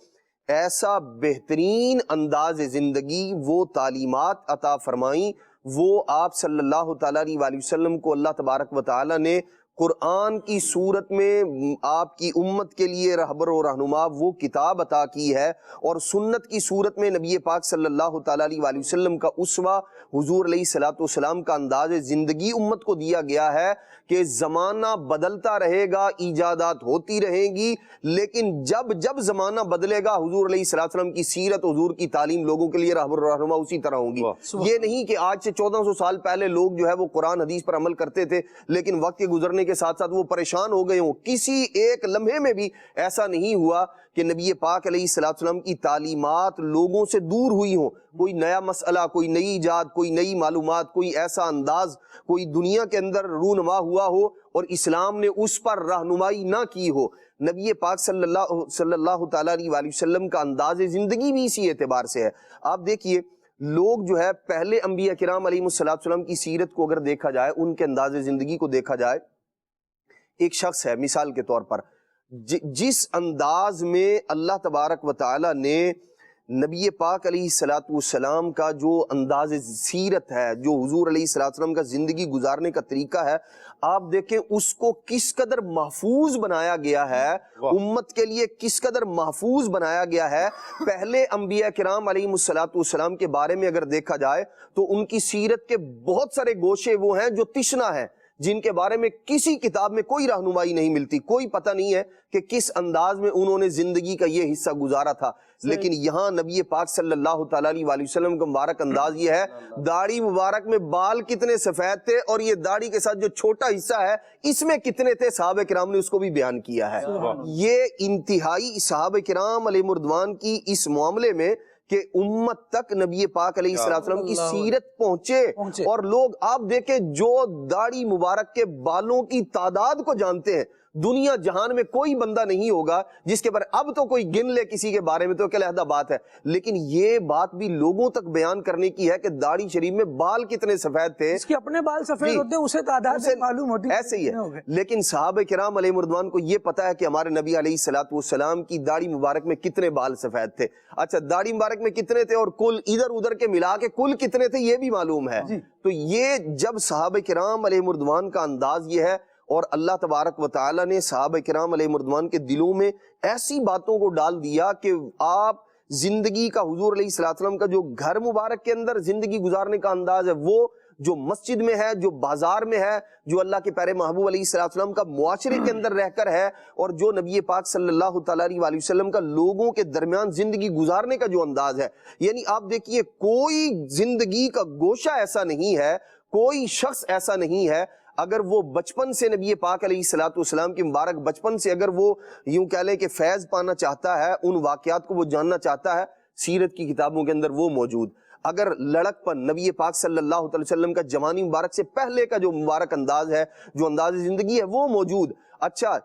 ایسا بہترین انداز زندگی, وہ تعلیمات عطا فرمائیں, وہ آپ صلی اللہ تعالیٰ علیہ وآلہ وسلم کو اللہ تبارک و تعالیٰ نے قرآن کی صورت میں آپ کی امت کے لیے رہبر و رہنما وہ کتاب عطا کی ہے, اور سنت کی صورت میں نبی پاک صلی اللہ تعالیٰ علیہ وآلہ وسلم کا اسوہ حضور علیہ السلام کا انداز زندگی امت کو دیا گیا ہے کہ زمانہ بدلتا رہے گا, ایجادات ہوتی رہیں گی, لیکن جب جب زمانہ بدلے گا حضور علیہ السلام کی سیرت, حضور کی تعلیم لوگوں کے لیے رہبر و رہنما اسی طرح ہوں گی. یہ نہیں کہ آج سے 1400 سال پہلے لوگ جو ہے وہ قرآن حدیث پر عمل کرتے تھے لیکن وقت کے گزرنے کے ساتھ ساتھ وہ پریشان ہو گئے ہوں. کسی ایک لمحے میں بھی ایسا نہیں ہوا کہ نبی پاک علیہ السلام کی تعلیمات لوگوں سے دور ہوئی ہوں. کوئی نیا مسئلہ, کوئی نئی ایجاد, کوئی نئی معلومات, کوئی ایسا انداز کوئی دنیا کے اندر رونما ہوا ہو اور اسلام نے اس پر رہنمائی نہ کی ہو. نبی پاک صلی اللہ تعالیٰ علیہ وآلہ وسلم کا انداز زندگی بھی اسی اعتبار سے ہے. آپ دیکھیے لوگ جو ہے پہلے انبیاء کرام علیہ السلام کی سیرت کو اگر دیکھا جائے, ان کے انداز زندگی کو دیکھا جائے, ایک شخص ہے مثال کے طور پر جس انداز میں اللہ تبارک و تعالی نے نبی پاک علیہ السلام کا جو انداز سیرت ہے, جو حضور علیہ السلام کا زندگی گزارنے کا طریقہ ہے, آپ دیکھیں اس کو کس قدر محفوظ بنایا گیا ہے, امت کے لیے کس قدر محفوظ بنایا گیا ہے. پہلے انبیاء کرام علیہ السلام کے بارے میں اگر دیکھا جائے تو ان کی سیرت کے بہت سارے گوشے وہ ہیں جو تشنا ہیں, جن کے بارے میں کسی کتاب میں کوئی رہنمائی نہیں ملتی, کوئی پتہ نہیں ہے کہ کس انداز میں انہوں نے زندگی کا یہ حصہ گزارا تھا. لیکن یہاں نبی پاک صلی اللہ تعالیٰ علیہ وآلہ وسلم کا مبارک انداز یہ ہے, داڑھی مبارک میں بال کتنے سفید تھے اور یہ داڑھی کے ساتھ جو چھوٹا حصہ ہے اس میں کتنے تھے, صحابہ کرام نے اس کو بھی بیان کیا ہے. یہ انتہائی صحابہ کرام علیہ مردوان کی اس معاملے میں کہ امت تک نبی پاک علیہ السلام کی سیرت پہنچے, اور لوگ آپ دیکھیں جو داڑھی مبارک کے بالوں کی تعداد کو جانتے ہیں, دنیا جہان میں کوئی بندہ نہیں ہوگا جس کے پر اب تو کوئی گن لے کسی کے بارے میں تو کہ علیحدہ بات ہے, لیکن یہ بات بھی لوگوں تک بیان کرنے کی ہے کہ داڑھی شریف میں بال کتنے سفید تھے, اس کے اپنے بال سفید ہوتے ہیں اسے تعداد سے معلوم ہوتی ہے, ایسے ہی ہے. لیکن صحابہ کرام علیہ مردوان کو یہ پتا ہے کہ ہمارے نبی علیہ السلام کی داڑھی مبارک میں کتنے بال سفید تھے. اچھا داڑھی مبارک میں کتنے تھے اور کل ادھر ادھر کے ملا کے کل کتنے تھے یہ بھی معلوم ہے. تو یہ جب صحابہ کرام علیہ مردوان کا انداز یہ ہے, اور اللہ تبارک و تعالی نے صحابہ کرام علیہ مردوان کے دلوں میں ایسی باتوں کو ڈال دیا کہ آپ زندگی کا حضور علیہ السلام کا جو گھر مبارک کے اندر زندگی گزارنے کا انداز ہے, وہ جو مسجد میں ہے, جو بازار میں ہے, جو اللہ کے پیارے محبوب علیہ السلام کا معاشرے کے اندر رہ کر ہے, اور جو نبی پاک صلی اللہ تعالیٰ علیہ وآلہ وسلم کا لوگوں کے درمیان زندگی گزارنے کا جو انداز ہے, یعنی آپ دیکھیے کوئی زندگی کا گوشہ ایسا نہیں ہے, کوئی شخص ایسا نہیں ہے اگر وہ بچپن سے نبی پاک علیہ السلام کی مبارک بچپن سے اگر وہ یوں کہہ لیں کہ فیض پانا چاہتا ہے, ان واقعات کو وہ جاننا چاہتا ہے, سیرت کی کتابوں کے اندر وہ موجود. اگر لڑک پر نبی پاک صلی اللہ علیہ وسلم کا جوانی مبارک سے پہلے کا جو مبارک انداز ہے, جو انداز زندگی ہے وہ موجود. اچھا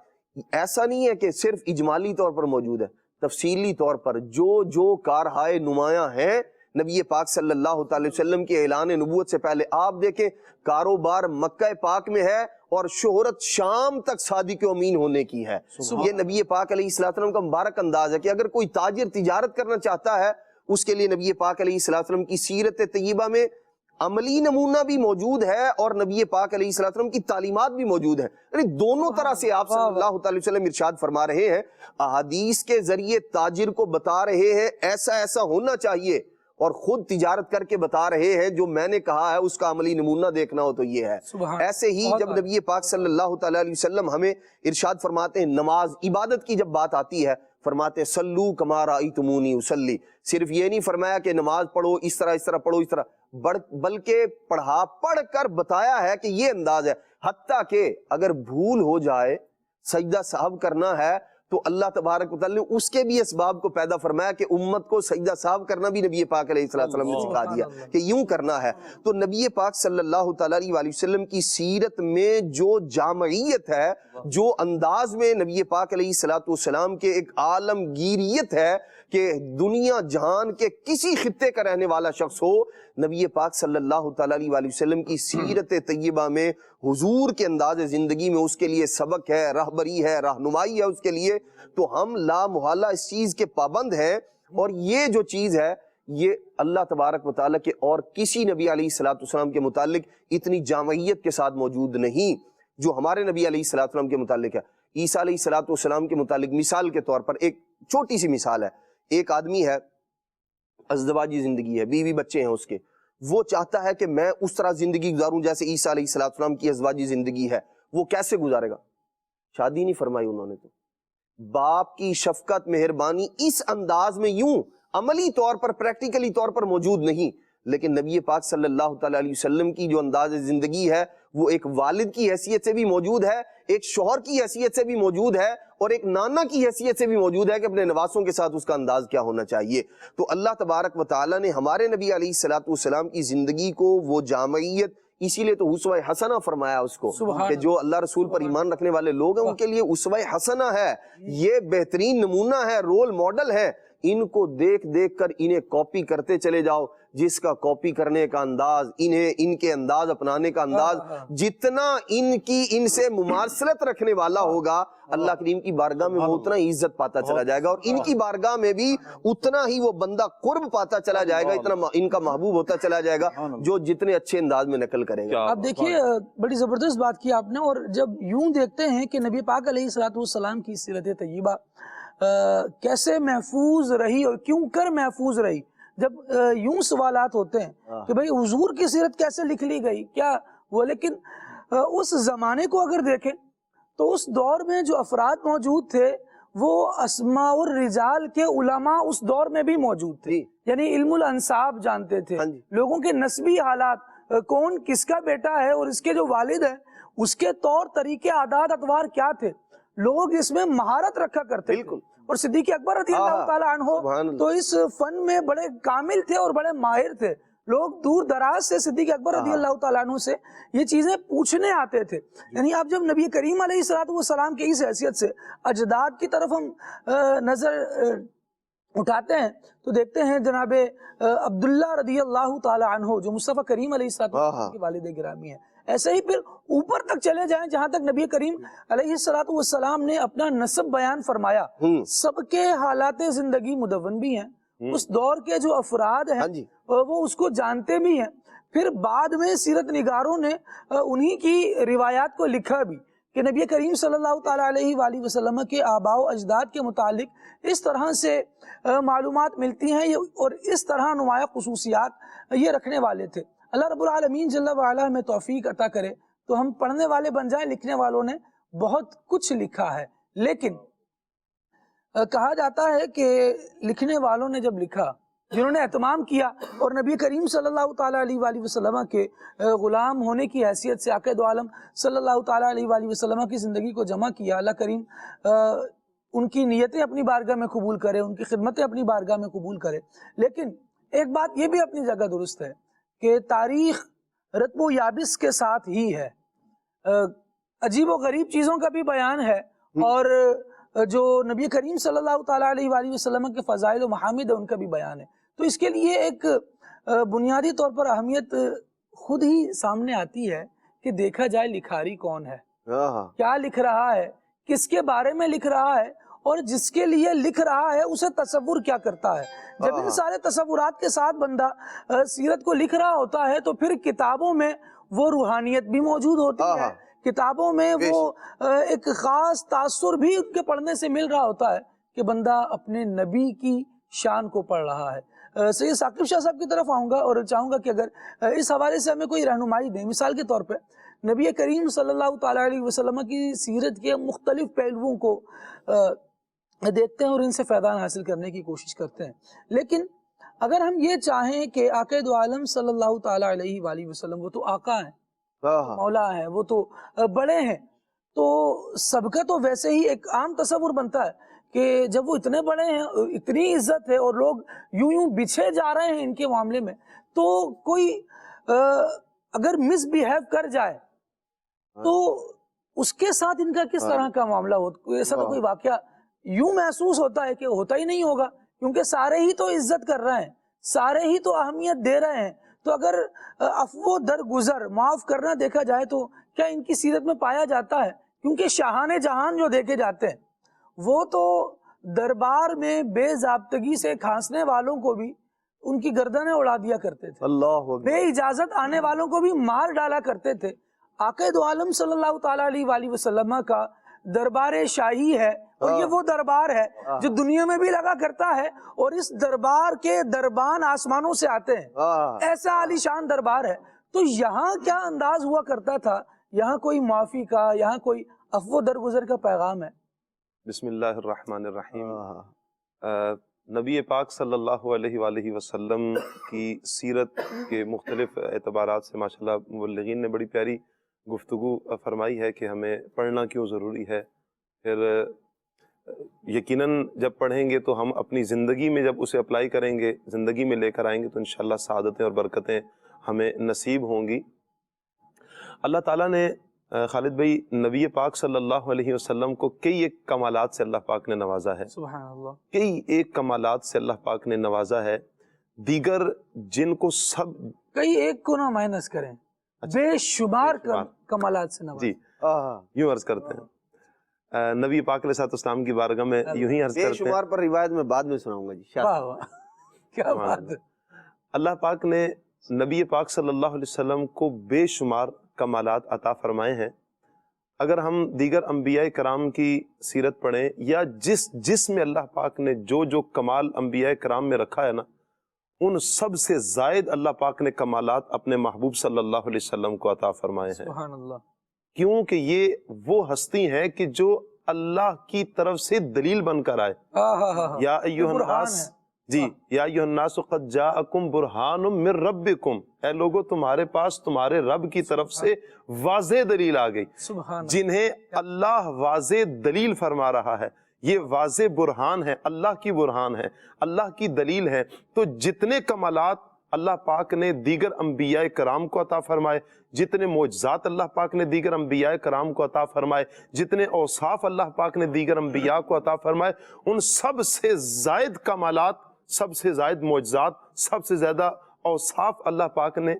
ایسا نہیں ہے کہ صرف اجمالی طور پر موجود ہے, تفصیلی طور پر جو کارہائے نمایاں ہیں نبی پاک صلی اللہ تعالی وسلم کے اعلان نبوت سے پہلے آپ دیکھیں کاروبار مکہ پاک میں ہے اور شہرت شام تک صادق و امین ہونے کی ہے. یہ نبی پاک علیہ السلام کا مبارک انداز ہے کہ اگر کوئی تاجر تجارت کرنا چاہتا ہے اس کے لیے نبی پاک علیہ السلام کی سیرت طیبہ میں عملی نمونہ بھی موجود ہے اور نبی پاک علیہ السلام کی تعلیمات بھی موجود ہیں. یعنی دونوں طرح سے آپ صلی اللہ علیہ وسلم ارشاد فرما رہے ہیں، احادیث کے ذریعے تاجر کو بتا رہے ہیں ایسا ایسا ہونا چاہیے، اور خود تجارت کر کے بتا رہے ہیں جو میں نے کہا ہے اس کا عملی نمونہ دیکھنا ہو تو یہ ہے. ایسے ہی جب نبی پاک صلی اللہ تعالی علیہ وسلم ہمیں ارشاد فرماتے ہیں نماز عبادت کی جب بات آتی ہے فرماتے صلو کما رأیتمونی اصلی، صرف یہ نہیں فرمایا کہ نماز پڑھو اس طرح پڑھو اس طرح، بلکہ پڑھ کر بتایا ہے کہ یہ انداز ہے. حتیٰ کہ اگر بھول ہو جائے سجدہ سہو کرنا ہے تو اللہ تبارک و تعالی نے اس کے بھی اسباب کو پیدا فرمایا کہ امت کو سجدہ سہو کرنا بھی نبی پاک علیہ السلام نے سکھا دیا کہ یوں کرنا ہے. تو نبی پاک صلی اللہ تعالی علیہ وسلم کی سیرت میں جو جامعیت ہے، جو انداز میں نبی پاک علیہ السلام کے ایک عالمگیریت ہے کہ دنیا جہان کے کسی خطے کا رہنے والا شخص ہو، نبی پاک صلی اللہ تعالی علیہ وسلم کی سیرت طیبہ میں حضور کے انداز زندگی میں اس کے لیے سبق ہے، رہبری ہے، رہنمائی ہے اس کے لیے. تو ہم لا محالہ اس چیز کے پابند ہیں، اور یہ جو چیز ہے یہ اللہ تبارک و تعالیٰ کے اور کسی نبی علیہ السلام کے متعلق اتنی جامعیت کے ساتھ موجود نہیں جو ہمارے نبی علیہ السلام کے متعلق ہے. عیسیٰ علیہ السلام کے متعلق مثال کے طور پر ایک چھوٹی سی مثال ہے، ایک آدمی ہے ازدواجی زندگی ہے، بیوی بچے ہیں اس کے، وہ چاہتا ہے کہ میں اس طرح زندگی گزاروں جیسے عیسیٰ علیہ السلام کی ازدواجی زندگی ہے. وہ کیسے گزارے گا؟ شادی نہیں فرمائی انہوں نے. تو باپ کی شفقت مہربانی اس انداز میں یوں عملی طور پر پریکٹیکلی طور پر موجود نہیں، لیکن نبی پاک صلی اللہ تعالی علیہ وسلم کی جو انداز زندگی ہے وہ ایک والد کی حیثیت سے بھی موجود ہے، ایک شوہر کی حیثیت سے بھی موجود ہے، اور ایک نانا کی حیثیت سے بھی موجود ہے کہ اپنے نواسوں کے ساتھ اس کا انداز کیا ہونا چاہیے. تو اللہ تبارک و تعالیٰ نے ہمارے نبی علیہ السلام کی زندگی کو وہ جامعیت، اسی لیے تو اسوہ حسنہ فرمایا اس کو کہ جو اللہ رسول پر ایمان رکھنے والے لوگ ہیں ان کے لیے اسوہ حسنہ ہے، یہ بہترین نمونہ ہے، رول ماڈل ہے. ان کو دیکھ دیکھ کر انہیں کاپی کرتے چلے جاؤ، جس کا کاپی کرنے کا انداز، ان کے انداز اپنانے کا انداز، جتنا ان سے مماثلت رکھنے والا ہوگا اللہ کریم کی بارگاہ میں وہ اتنا ہی عزت پاتا چلا جائے گا، اور ان کی بارگاہ میں بھی اتنا ہی وہ بندہ قرب پاتا چلا جائے گا، اتنا ان کا محبوب ہوتا چلا جائے گا جو جتنے اچھے انداز میں نقل کریں گے. آپ دیکھیے بڑی زبردست بات کی آپ نے، اور جب یوں دیکھتے ہیں کہ نبی پاک علیہ السلام کی سیرت طیبہ کیسے محفوظ رہی اور کیوں کر محفوظ رہی، جب یوں سوالات ہوتے ہیں کہ بھئی حضور کی سیرت کیسے لکھ لی گئی کیا وہ، لیکن اس زمانے کو اگر دیکھیں تو اس دور میں جو افراد موجود تھے وہ اسماء الرجال کے علماء اس دور میں بھی موجود تھے، یعنی علم الانساب جانتے تھے، لوگوں کے نسبی حالات، کون کس کا بیٹا ہے اور اس کے جو والد ہیں اس کے طور طریقے عادات اطوار کیا تھے، لوگ اس میں مہارت رکھا کرتے تھے. اور صدیق اکبر رضی اللہ تعالیٰ عنہ تو اس فن میں بڑے کامل تھے اور بڑے ماہر تھے. لوگ دور دراز سے صدیق اکبر رضی اللہ تعالیٰ عنہ سے یہ چیزیں پوچھنے آتے تھے. یعنی آپ جب نبی کریم علیہ السلام کی اس حیثیت سے اجداد کی طرف ہم نظر اٹھاتے ہیں تو دیکھتے ہیں جناب عبداللہ رضی اللہ تعالیٰ عنہ جو مصطفیٰ کریم علیہ السلام کے والد گرامی ہیں. ایسے ہی پھر اوپر تک چلے جائیں جہاں تک نبی کریم علیہ السلام نے اپنا نسب بیان فرمایا. سب کے حالات زندگی مدون بھی ہیں، اس دور کے جو افراد ہیں وہ اس کو جانتے بھی ہیں. پھر بعد میں سیرت نگاروں نے انہی کی روایات کو لکھا بھی کہ نبی کریم صلی اللہ تعالیٰ علیہ وآلہ وسلم کے آباء و اجداد کے متعلق اس طرح سے معلومات ملتی ہیں اور اس طرح نمایاں خصوصیات یہ رکھنے والے تھے. اللہ رب العالمین جل وعلا ہمیں توفیق عطا کرے تو ہم پڑھنے والے بن جائیں. لکھنے والوں نے بہت کچھ لکھا ہے، لیکن کہا جاتا ہے کہ لکھنے والوں نے جب لکھا، جنہوں نے اہتمام کیا اور نبی کریم صلی اللہ تعالیٰ علیہ وآلہ وسلم کے غلام ہونے کی حیثیت سے عقائد عالم صلی اللہ تعالیٰ علیہ وآلہ وسلم کی زندگی کو جمع کیا، اللہ کریم ان کی نیتیں اپنی بارگاہ میں قبول کرے، ان کی خدمتیں اپنی بارگاہ میں قبول کرے. لیکن ایک بات یہ بھی اپنی جگہ درست ہے کہ تاریخ رتب و یابس کے ساتھ ہی ہے، عجیب و غریب چیزوں کا بھی بیان ہے، اور جو نبی کریم صلی اللہ تعالیٰ علیہ وآلہ وسلم کے فضائل و محامد ہے ان کا بھی بیان ہے. تو اس کے لیے ایک بنیادی طور پر اہمیت خود ہی سامنے آتی ہے کہ دیکھا جائے لکھاری کون ہے، کیا لکھ رہا ہے، کس کے بارے میں لکھ رہا ہے، اور جس کے لیے لکھ رہا ہے اسے تصور کیا کرتا ہے۔ جب ان سارے تصورات کے ساتھ بندہ سیرت کو لکھ رہا ہوتا ہے تو پھر کتابوں میں وہ روحانیت بھی موجود ہوتی ہے، کتابوں میں وہ ایک خاص تاثر بھی ان کے پڑھنے سے مل رہا ہوتا ہے کہ بندہ اپنے نبی کی شان کو پڑھ رہا ہے۔ سید ثاقب شاہ صاحب کی طرف آؤں گا اور چاہوں گا کہ اگر اس حوالے سے ہمیں کوئی رہنمائی دیں۔ مثال کے طور پہ نبی کریم صلی اللہ تعالیٰ علیہ وسلم کی سیرت کے مختلف پہلوؤں کو دیکھتے ہیں اور ان سے فیضان حاصل کرنے کی کوشش کرتے ہیں، لیکن اگر ہم یہ چاہیں کہ آقا دو عالم صلی اللہ تعالیٰ علیہ وآلہ وسلم، وہ تو آقا ہیں، مولا ہیں، وہ تو بڑے ہیں، تو سب کا تو ویسے ہی ایک عام تصور بنتا ہے کہ جب وہ اتنے بڑے ہیں، اتنی عزت ہے اور لوگ یوں بچھے جا رہے ہیں ان کے معاملے میں، تو کوئی اگر مس بیہیو کر جائے تو اس کے ساتھ ان کا کس طرح کا معاملہ ہوتا؟ ایسا تو کوئی واقعہ یوں محسوس ہوتا ہے کہ ہوتا ہی نہیں ہوگا، کیونکہ سارے ہی تو عزت کر رہے ہیں، سارے ہی تو اہمیت دے رہے ہیں، تو اگر عفو درگزر معاف کرنا دیکھا جائے تو کیا ان کی سیرت میں پایا جاتا ہے؟ کیونکہ شاہان جہان جو دیکھے جاتے ہیں وہ تو دربار میں بے ضابطگی سے کھانسنے والوں کو بھی ان کی گردنیں اڑا دیا کرتے تھے، بے اجازت آنے والوں کو بھی مار ڈالا کرتے تھے۔ آقا دو عالم صلی اللہ تعالیٰ علیہ وآلہ وسلم کا دربار شاہی ہے، اور یہ وہ دربار ہے جو دنیا میں بھی لگا کرتا ہے، اور اس دربار کے دربان آسمانوں سے آتے ہیں، ایسا عالی شان دربار ہے۔ تو یہاں کیا انداز ہوا کرتا تھا؟ یہاں کوئی معافی کا، یہاں کوئی عفو درگزر کا پیغام ہے؟ بسم اللہ الرحمن الرحیم۔ نبی پاک صلی اللہ علیہ وآلہ وسلم کی سیرت کے مختلف اعتبارات سے ماشاءاللہ مبلغین نے بڑی پیاری گفتگو فرمائی ہے کہ ہمیں پڑھنا کیوں ضروری ہے۔ پھر یقیناً جب پڑھیں گے تو ہم اپنی زندگی میں جب اسے اپلائی کریں گے، زندگی میں لے کر آئیں گے تو انشاءاللہ سعادتیں اور برکتیں ہمیں نصیب ہوں گی۔ اللہ تعالیٰ نے خالد بھائی نبی پاک صلی اللہ علیہ وسلم کو کئی ایک کمالات سے اللہ پاک نے نوازا ہے، سبحان اللہ، کئی ایک کمالات سے اللہ پاک نے نوازا ہے، دیگر جن کو سب کئی ایک کو نہ مائنس کریں، بے شمار کمالات سے نوازا۔ جی یوں عرض کرتے ہیں نبی پاک علیہ السلام کی بارگاہ میں یوں ہی عرض بے کرتے ہیں، شمار پر روایت میں بعد میں سناؤں گا جی۔ واہ واہ، کیا بات ہے۔ اللہ پاک نے نبی پاک صلی اللہ علیہ وسلم کو بے شمار کمالات عطا فرمائے ہیں۔ اگر ہم دیگر انبیاء کرام کی سیرت پڑھیں یا جس میں اللہ پاک نے جو کمال انبیاء کرام میں رکھا ہے نا، ان سب سے زائد اللہ پاک نے کمالات اپنے محبوب صلی اللہ علیہ وسلم کو عطا فرمائے ہیں۔ سبحان اللہ، کیونکہ یہ وہ ہستی ہیں کہ جو اللہ کی طرف سے دلیل بن کر آئے۔ یا ایھا الناس، جی یا ایھا الناس قد جاءکم برہان من ربکم، اے لوگو تمہارے پاس تمہارے رب کی طرف سے واضح دلیل آ گئی۔ جنہیں اللہ واضح دلیل فرما رہا ہے، یہ واضح برہان ہے، اللہ کی برہان ہے، اللہ کی دلیل ہے۔ تو جتنے کمالات اللہ پاک نے دیگر انبیاء کرام کو عطا فرمائے، جتنے معجزات اللہ پاک نے دیگر انبیاء کرام کو عطا فرمائے، جتنے اوصاف اللہ پاک نے دیگر انبیاء کو عطا فرمائے، ان سب سے زائد کمالات، سب سے زائد معجزات، سب سے زیادہ اوصاف اللہ پاک نے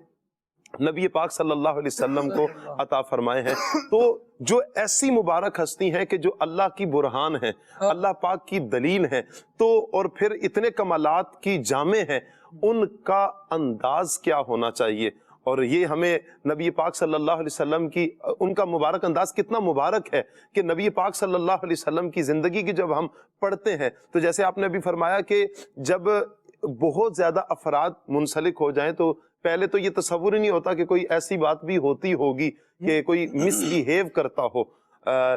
نبی پاک صلی اللہ علیہ وسلم کو عطا فرمائے ہیں۔ تو جو ایسی مبارک ہستی ہیں کہ جو اللہ کی برہان ہیں، اللہ پاک کی دلیل ہیں، تو اور پھر اتنے کمالات کی جامع ہیں، ان کا انداز کیا ہونا چاہیے؟ اور یہ ہمیں نبی پاک صلی اللہ علیہ وسلم کی ان کا مبارک انداز کتنا مبارک ہے کہ نبی پاک صلی اللہ علیہ وسلم کی زندگی کی جب ہم پڑھتے ہیں تو جیسے آپ نے ابھی فرمایا کہ جب بہت زیادہ افراد منسلک ہو جائیں تو پہلے تو یہ تصور ہی نہیں ہوتا کہ کوئی ایسی بات بھی ہوتی ہوگی کہ کوئی مس بیہیو کرتا ہو،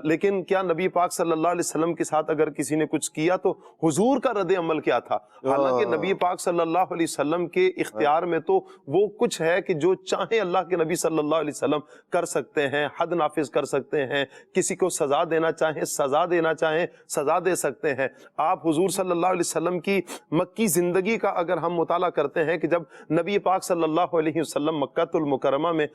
لیکن کیا نبی پاک صلی اللہ علیہ وسلم کے ساتھ اگر کسی نے کچھ کیا تو حضور کا رد عمل کیا تھا؟ حالانکہ نبی پاک صلی اللہ علیہ وسلم کے اختیار میں تو وہ کچھ ہے کہ جو چاہیں اللہ کے نبی صلی اللہ علیہ وسلم کر سکتے ہیں، حد نافذ کر سکتے ہیں، کسی کو سزا دینا چاہیں سزا دینا چاہیں سزا دے سکتے ہیں۔ آپ حضور صلی اللہ علیہ وسلم کی مکی زندگی کا اگر ہم مطالعہ کرتے ہیں کہ جب نبی پاک صلی اللہ علیہ وسلم مکہ المکرمہ میں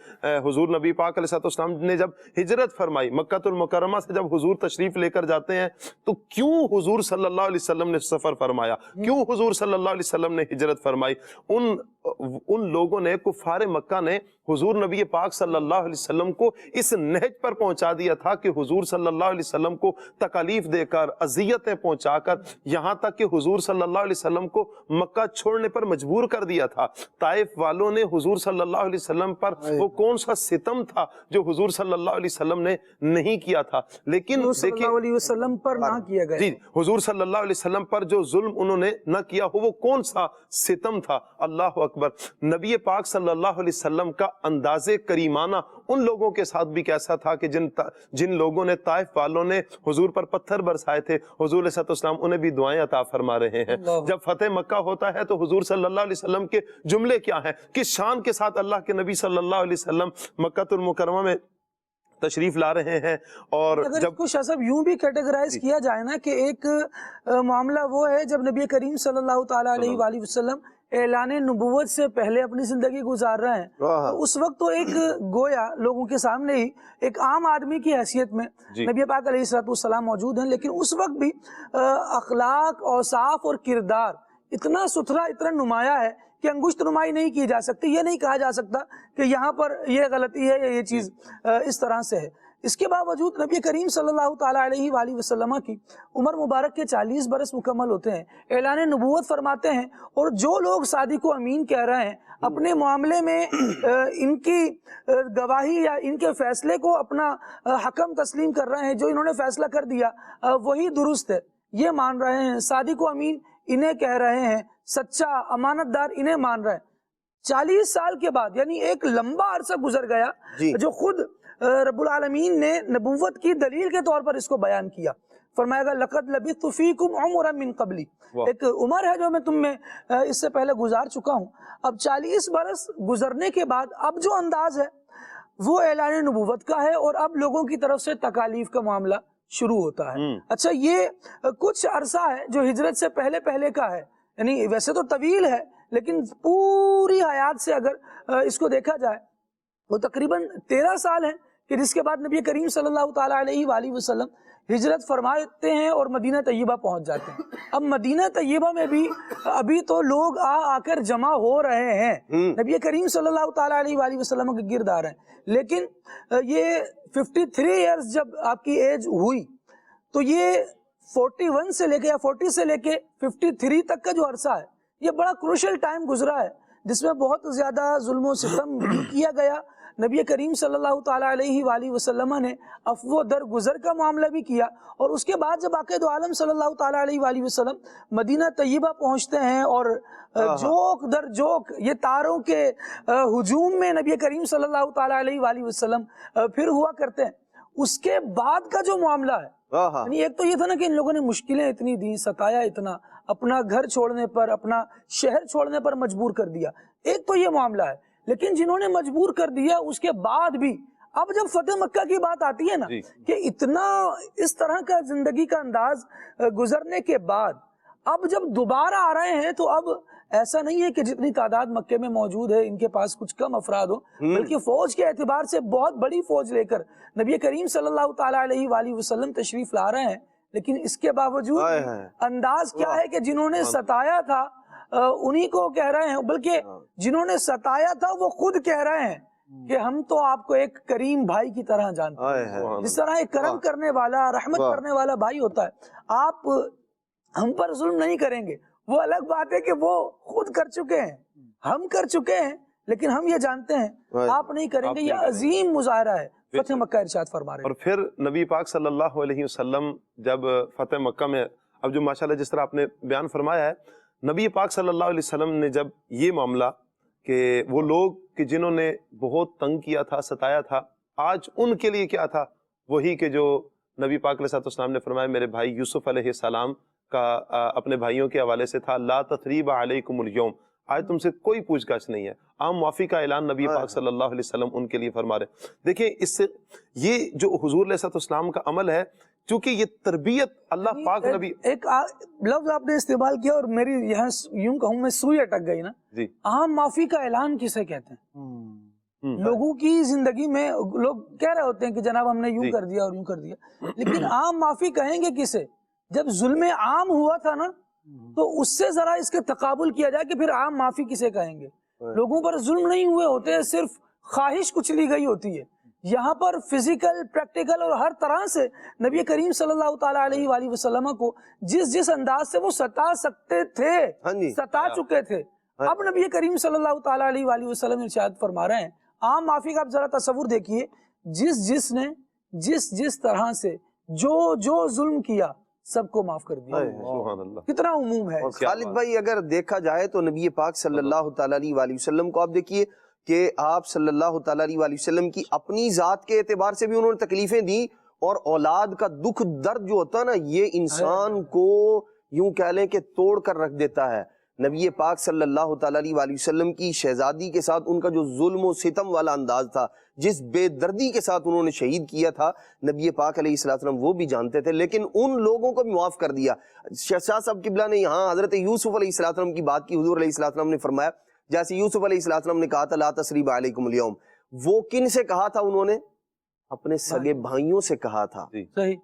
حضور نبی پاک علیہ السلام نے جب ہجرت فرمائی، مکہ المکرمہ سے جب حضور تشریف لے کر جاتے ہیں تو کیوں حضور صلی اللہ علیہ وسلم نے سفر فرمایا, کیوں حضور صلی اللہ علیہ وسلم نے ہجرت فرمائی؟ ان لوگوں نے, کفار مکہ نے حضور نبی پاک صلی اللہ علیہ وسلم کو اس نہج پر پہنچا دیا تھا کہ حضور صلی اللہ علیہ وسلم کو تکالیف دے کر, اذیتیں پہنچا کر, یہاں تک کہ حضور صلی اللہ علیہ وسلم کو مکہ چھوڑنے پر مجبور کر دیا تھا. طائف والوں نے حضور صلی اللہ علیہ وسلم پر وہ کون سا ستم تھا جو حضور صلی اللہ علیہ وسلم نے نہیں کیا تھا؟ لیکن صلی اللہ علیہ وسلم پر نہ کیا گیا, جی حضور صلی اللہ علیہ وسلم پر جو ظلم انہوں نے نہ کیا ہو وہ کون سا ستم تھا؟ اللہ اکبر. نبی پاک صلی اللہ علیہ وسلم کا انداز کریمانہ ان لوگوں کے ساتھ بھی کیسا تھا کہ جن لوگوں نے, طائف والوں نے حضور پر پتھر برسائے تھے, حضور علیہ السلام انہیں بھی دعائیں عطا فرما رہے ہیں. جب فتح مکہ ہوتا ہے تو حضور صلی اللہ علیہ وسلم کے جملے کیا ہیں, کس شان کے ساتھ اللہ کے نبی صلی اللہ علیہ وسلم مکہ المکرمہ میں تشریف لا رہے ہیں. اور اگر جب کچھ ایسا یوں بھی کیٹیگرائز کیا جائے نا کہ ایک معاملہ وہ ہے جب نبی کریم صلی اللہ تعالیٰ علیہ وآلہ وسلم اعلان نبوت سے پہلے اپنی زندگی گزار رہے ہیں, تو اس وقت تو ایک گویا لوگوں کے سامنے ہی ایک عام آدمی کی حیثیت میں نبی پاک علیہ السلام موجود ہیں, لیکن اس وقت بھی اخلاق, اوصاف اور کردار اتنا ستھرا, اتنا نمایاں ہے کہ انگشت نمائی نہیں کی جا سکتی. یہ نہیں کہا جا سکتا کہ یہاں پر یہ غلطی ہے یا یہ چیز اس طرح سے ہے. اس کے باوجود نبی کریم صلی اللہ تعالیٰ علیہ وآلہ وسلم کی عمر مبارک کے 40 برس مکمل ہوتے ہیں, اعلان نبوت فرماتے ہیں, اور جو لوگ صادق و امین کہہ رہے ہیں اپنے معاملے میں ان کی گواہی یا ان کے فیصلے کو اپنا حکم تسلیم کر رہے ہیں, جو انہوں نے فیصلہ کر دیا وہی درست ہے, یہ مان رہے ہیں, صادق و امین انہیں کہہ رہے ہیں, سچا امانت دار انہیں مان رہے ہیں. 40 سال کے بعد, یعنی ایک لمبا عرصہ گزر گیا, جو خود رب العالمین نے نبوت کی دلیل کے طور پر اس کو بیان کیا. فرمائے گا لقد لبثت فیکم عمرا من قبلی, ایک عمر ہے جو میں تم میں اس سے پہلے گزار چکا ہوں. اب 40 برس گزرنے کے بعد اب جو انداز ہے وہ اعلان نبوت کا ہے, اور اب لوگوں کی طرف سے تکالیف کا معاملہ شروع ہوتا ہے. اچھا, یہ کچھ عرصہ ہے جو ہجرت سے پہلے کا ہے, یعنی ویسے تو طویل ہے لیکن پوری حیات سے اگر اس کو دیکھا جائے وہ تقریباً 13 سال ہیں کہ جس کے بعد نبی کریم صلی اللہ تعالیٰ علیہ وآلہ وسلم ہجرت فرماتے ہیں اور مدینہ طیبہ پہنچ جاتے ہیں. اب مدینہ طیبہ میں بھی ابھی تو لوگ آ کر جمع ہو رہے ہیں, نبی کریم صلی اللہ تعالیٰ علیہ وآلہ وسلم کے گرد آ رہے ہیں, لیکن یہ 53 ایئرز جب آپ کی ایج ہوئی تو یہ 41 سے لے کے یا 40 سے لے کے 53 تک کا جو عرصہ ہے یہ بڑا کروشل ٹائم گزرا ہے, جس میں بہت زیادہ ظلم و ستم بھی کیا گیا. نبی کریم صلی اللہ تعالیٰ علیہ وآلہ وسلم نے عفو در گزر کا معاملہ بھی کیا, اور اس کے بعد جب عاقد عالم صلی اللہ تعالیٰ علیہ وآلہ وسلم مدینہ طیبہ پہنچتے ہیں اور جوک در جوک یہ تاروں کے ہجوم میں نبی کریم صلی اللہ تعالیٰ علیہ وآلہ وسلم پھر ہوا کرتے ہیں, اس کے بعد کا جو معاملہ ہے, یعنی ایک تو یہ تھا نا کہ ان لوگوں نے مشکلیں اتنی دی, ستایا اتنا, اپنا گھر چھوڑنے پر, اپنا شہر چھوڑنے پر مجبور کر دیا, ایک تو یہ معاملہ ہے. لیکن جنہوں نے مجبور کر دیا اس کے بعد بھی اب جب فتح مکہ کی بات آتی ہے نا کہ اتنا اس طرح کا زندگی کا انداز گزرنے کے بعد اب جب دوبارہ آ رہے ہیں تو اب ایسا نہیں ہے کہ جتنی تعداد مکے میں موجود ہے ان کے پاس کچھ کم افراد ہو, بلکہ فوج کے اعتبار سے بہت بڑی فوج لے کر نبی کریم صلی اللہ تعالیٰ علیہ وآلہ وسلم تشریف لا رہے ہیں. لیکن اس کے باوجود انداز کیا ہے کہ جنہوں نے ستایا تھا انہی کو کہہ رہے ہیں, بلکہ جنہوں نے ستایا تھا وہ خود کہہ رہے ہیں کہ ہم تو آپ کو ایک کریم بھائی کی طرح جانتے ہیں. جس طرح ایک کرم کرنے والا, رحمت کرنے والا بھائی ہوتا ہے, آپ ہم پر ظلم نہیں کریں گے. وہ الگ بات ہے کہ وہ خود کر چکے ہیں, ہم کر چکے ہیں, لیکن ہم یہ جانتے ہیں آپ نہیں کریں گے. یہ عظیم مظاہرہ ہے فتح مکہ ارشاد فرما رہے ہیں. اور پھر نبی پاک صلی اللہ علیہ وسلم جب فتح مکہ میں, اب جو ماشاءاللہ جس طرح آپ نے بیان فرمایا ہے, نبی پاک صلی اللہ علیہ وسلم نے جب یہ معاملہ کہ وہ لوگ کہ جنہوں نے بہت تنگ کیا تھا, ستایا تھا, آج ان کے لیے کیا تھا, وہی کہ جو نبی پاک علیہ السلام نے فرمایا میرے بھائی یوسف علیہ السلام کا اپنے بھائیوں کے حوالے سے تھا, لا تثریب علیکم اليوم, آج تم سے کوئی پوچھ گچھ نہیں ہے. عام معافی کا اعلان نبی پاک صلی اللہ علیہ وسلم ان کے لیے فرما رہے. دیکھیں اس سے یہ جو حضور علیہ السلام کا عمل ہے, چونکہ یہ تربیت اللہ پاک نبی, ایک لفظ آپ نے استعمال کیا اور میری یہاں یوں کہوں میں سوئی اٹک گئی نا, عام معافی کا اعلان کسے کہتے ہیں؟ لوگوں کی زندگی میں لوگ کہہ رہے ہوتے ہیں کہ جناب ہم نے یوں کر دیا اور یوں کر دیا، لیکن عام معافی کہیں گے کسے؟ جب ظلم عام ہوا تھا نا تو اس سے ذرا اس کے تقابل کیا جائے کہ پھر عام معافی کسے کہیں گے؟ لوگوں پر ظلم نہیں ہوئے ہوتے، صرف خواہش کچلی گئی ہوتی ہے۔ یہاں پر فزیکل، پریکٹیکل اور ہر طرح سے نبی کریم صلی اللہ تعالیٰ علیہ وآلہ وسلم کو جس انداز سے وہ ستا سکتے تھے ستا چکے تھے، اب نبی کریم صلی اللہ تعالیٰ علیہ وآلہ وسلم ارشاد فرما رہے ہیں عام معافی کا آپ ذرا تصور دیکھیے، جس نے جس طرح سے جو ظلم کیا سب کو معاف کر دیا، کتنا عموم ہے۔ خالد بھائی اگر دیکھا جائے تو نبی پاک صلی اللہ تعالیٰ علیہ وآلہ وسلم کو آپ دیکھیے کہ آپ صلی اللہ تعالیٰ علیہ وآلہ وسلم کی اپنی ذات کے اعتبار سے بھی انہوں نے تکلیفیں دی، اور اولاد کا دکھ درد جو ہوتا ہے نا یہ انسان کو یوں کہہ لیں کہ توڑ کر رکھ دیتا ہے۔ نبی پاک صلی اللہ تعالیٰ علیہ وآلہ وسلم کی شہزادی کے ساتھ ان کا جو ظلم و ستم والا انداز تھا، جس بے دردی کے ساتھ انہوں نے شہید کیا تھا، نبی پاک علیہ السلام وہ بھی جانتے تھے، لیکن ان لوگوں کو بھی معاف کر دیا۔ شاہ صاحب قبلہ نے یہاں حضرت یوسف علیہ السلام کی بات کی، حضور علیہ السلام نے فرمایا جیسے یوسف علیہ السلام نے کہا تھا لا تثریب علیکم اليوم، وہ کن سے کہا تھا؟ انہوں نے اپنے سگے بھائیوں سے کہا تھا،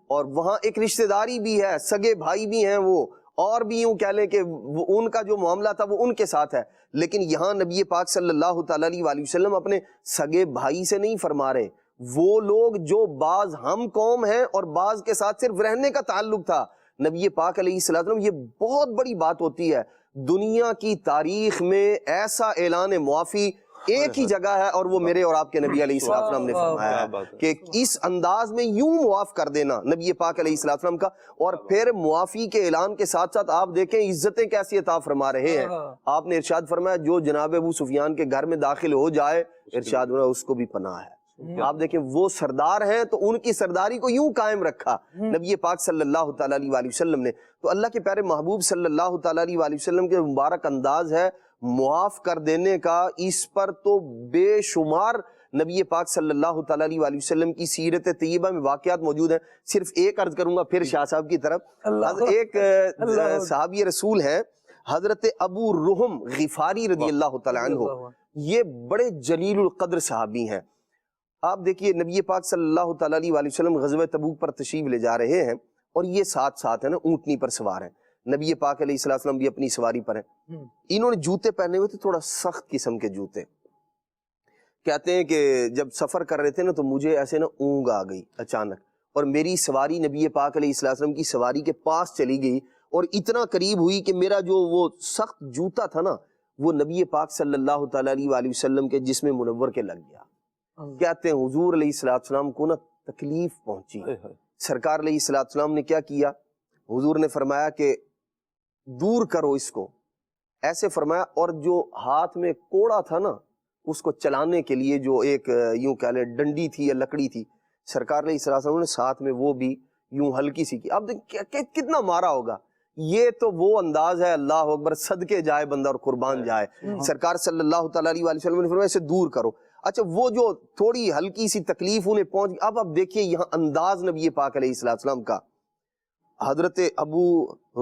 اور وہاں ایک رشتہ داری بھی ہے، سگے بھائی بھی ہیں وہ، اور بھی یوں کہہ لیں کہ ان کا جو معاملہ تھا وہ ان کے ساتھ ہے، لیکن یہاں نبی پاک صلی اللہ تعالیٰ علیہ وآلہ وسلم اپنے سگے بھائی سے نہیں فرما رہے، وہ لوگ جو بعض ہم قوم ہیں اور بعض کے ساتھ صرف رہنے کا تعلق تھا۔ نبی پاک علیہ السلام، یہ بہت بڑی بات ہوتی ہے، دنیا کی تاریخ میں ایسا اعلان معافی ایک ہی جگہ ہے، اور وہ میرے اور آپ کے نبی علیہ السلام نے فرمایا ہے کہ اس انداز میں یوں معاف کر دینا نبی پاک علیہ السلام کا، اور پھر معافی کے اعلان کے ساتھ ساتھ آپ دیکھیں عزتیں کیسی عطا فرما رہے ہیں۔ آپ نے ارشاد فرمایا جو جناب ابو سفیان کے گھر میں داخل ہو جائے، ارشاد فرمایا اس کو بھی پناہ ہے۔ آپ دیکھیں وہ سردار ہیں تو ان کی سرداری کو یوں قائم رکھا نبی پاک صلی اللہ تعالیٰ علیہ وآلہ وسلم نے۔ تو اللہ کے پیارے محبوب صلی اللہ تعالیٰ علیہ وآلہ وسلم کے مبارک انداز ہے معاف کر دینے کا، اس پر تو بے شمار نبی پاک صلی اللہ تعالیٰ علیہ وآلہ وسلم کی سیرت طیبہ میں واقعات موجود ہیں۔ صرف ایک عرض کروں گا پھر شاہ صاحب کی طرف۔ ایک صحابی رسول ہے حضرت ابو رحم غفاری رضی اللہ تعالیٰ عنہ، یہ بڑے جلیل القدر صحابی ہیں۔ آپ دیکھیے نبی پاک صلی اللہ تعالیٰ علیہ وآلہ وسلم غزوہ تبوک پر تشریف لے جا رہے ہیں، اور یہ ساتھ ہے نا اونٹنی پر سوار ہیں، نبی پاک علیہ السلام بھی اپنی سواری پر ہیں۔ انہوں نے جوتے پہنے ہوئے تھے، تھوڑا سخت قسم کے جوتے۔ کہتے ہیں کہ جب سفر کر رہے تھے نا تو مجھے ایسے نا اونگ آ گئی اچانک، اور میری سواری نبی پاک علیہ السلام کی سواری کے پاس چلی گئی، اور اتنا قریب ہوئی کہ میرا جو وہ سخت جوتا تھا نا وہ نبی پاک صلی اللہ تعالیٰ علیہ وآلہ وسلم کے جسم منور کے لگ گیا۔ کہتے ہیں حضور علیہ السلام کو نا تکلیف پہنچی۔ سرکار علیہ السلام نے کیا کیا؟ حضور نے فرمایا کہ دور کرو اس کو، ایسے فرمایا، اور جو ہاتھ میں کوڑا تھا نا اس کو چلانے کے لیے جو ایک یوں کہہ لیں ڈنڈی تھی یا لکڑی تھی، سرکار علیہ السلام نے ساتھ میں وہ بھی یوں ہلکی سی کی۔ اب کتنا مارا ہوگا، یہ تو وہ انداز ہے، اللہ اکبر، صدقے جائے بندہ اور قربان جائے۔ سرکار صلی اللہ تعالیٰ علیہ وآلہ وسلم نے فرمایا اسے دور کرو۔ اچھا وہ جو تھوڑی ہلکی سی تکلیف انہیں پہنچ گئی، اب دیکھیے یہاں انداز نبی پاک علیہ السلام کا۔ حضرت ابو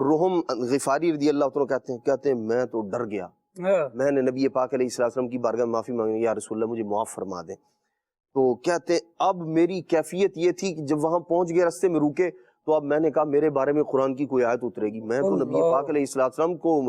رحم غفاری رضی اللہ عنہ کہتے ہیں میں تو ڈر گیا، میں نے نبی پاک علیہ السلام کی بارگاہ میں معافی مانگی، یا رسول اللہ مجھے معاف فرما دیں۔ تو کہتے ہیں اب میری کیفیت یہ تھی کہ جب وہاں پہنچ گئے رستے میں رکے تو اب میں نے کہا میرے بارے میں قرآن کی کوئی آیت اترے گی، میں تو نبی پاک علیہ السلام کو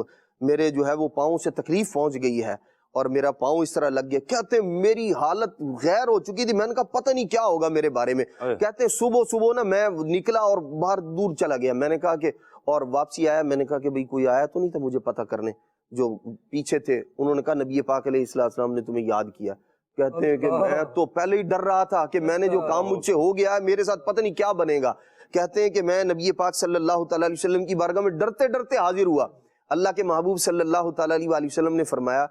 میرے جو ہے وہ پاؤں سے تکلیف پہنچ گئی ہے اور میرا پاؤں اس طرح لگ گیا۔ کہتے ہیں میری حالت غیر ہو چکی تھی، میں نے کہا پتہ نہیں کیا ہوگا میرے بارے میں۔ کہتے ہیں صبح نا میں نکلا اور باہر دور چلا گیا، میں نے کہا کہ اور واپسی آیا، میں نے کہا کہ بھئی کوئی آیا تو نہیں تھا مجھے پتہ کرنے، جو پیچھے تھے انہوں نے کہا نبی پاک علیہ السلام نے تمہیں یاد کیا۔ کہتے ہیں کہ میں تو پہلے ہی ڈر رہا تھا کہ میں نے جو کام مجھ سے ہو گیا ہے میرے ساتھ پتہ نہیں کیا بنے گا۔ کہتے ہیں کہ میں نبی پاک صلی اللہ تعالیٰ علیہ وسلم کی بارگاہ میں ڈرتے ڈرتے حاضر ہوا۔ اللہ کے محبوب صلی اللہ تعالیٰ علیہ وسلم نے فرمایا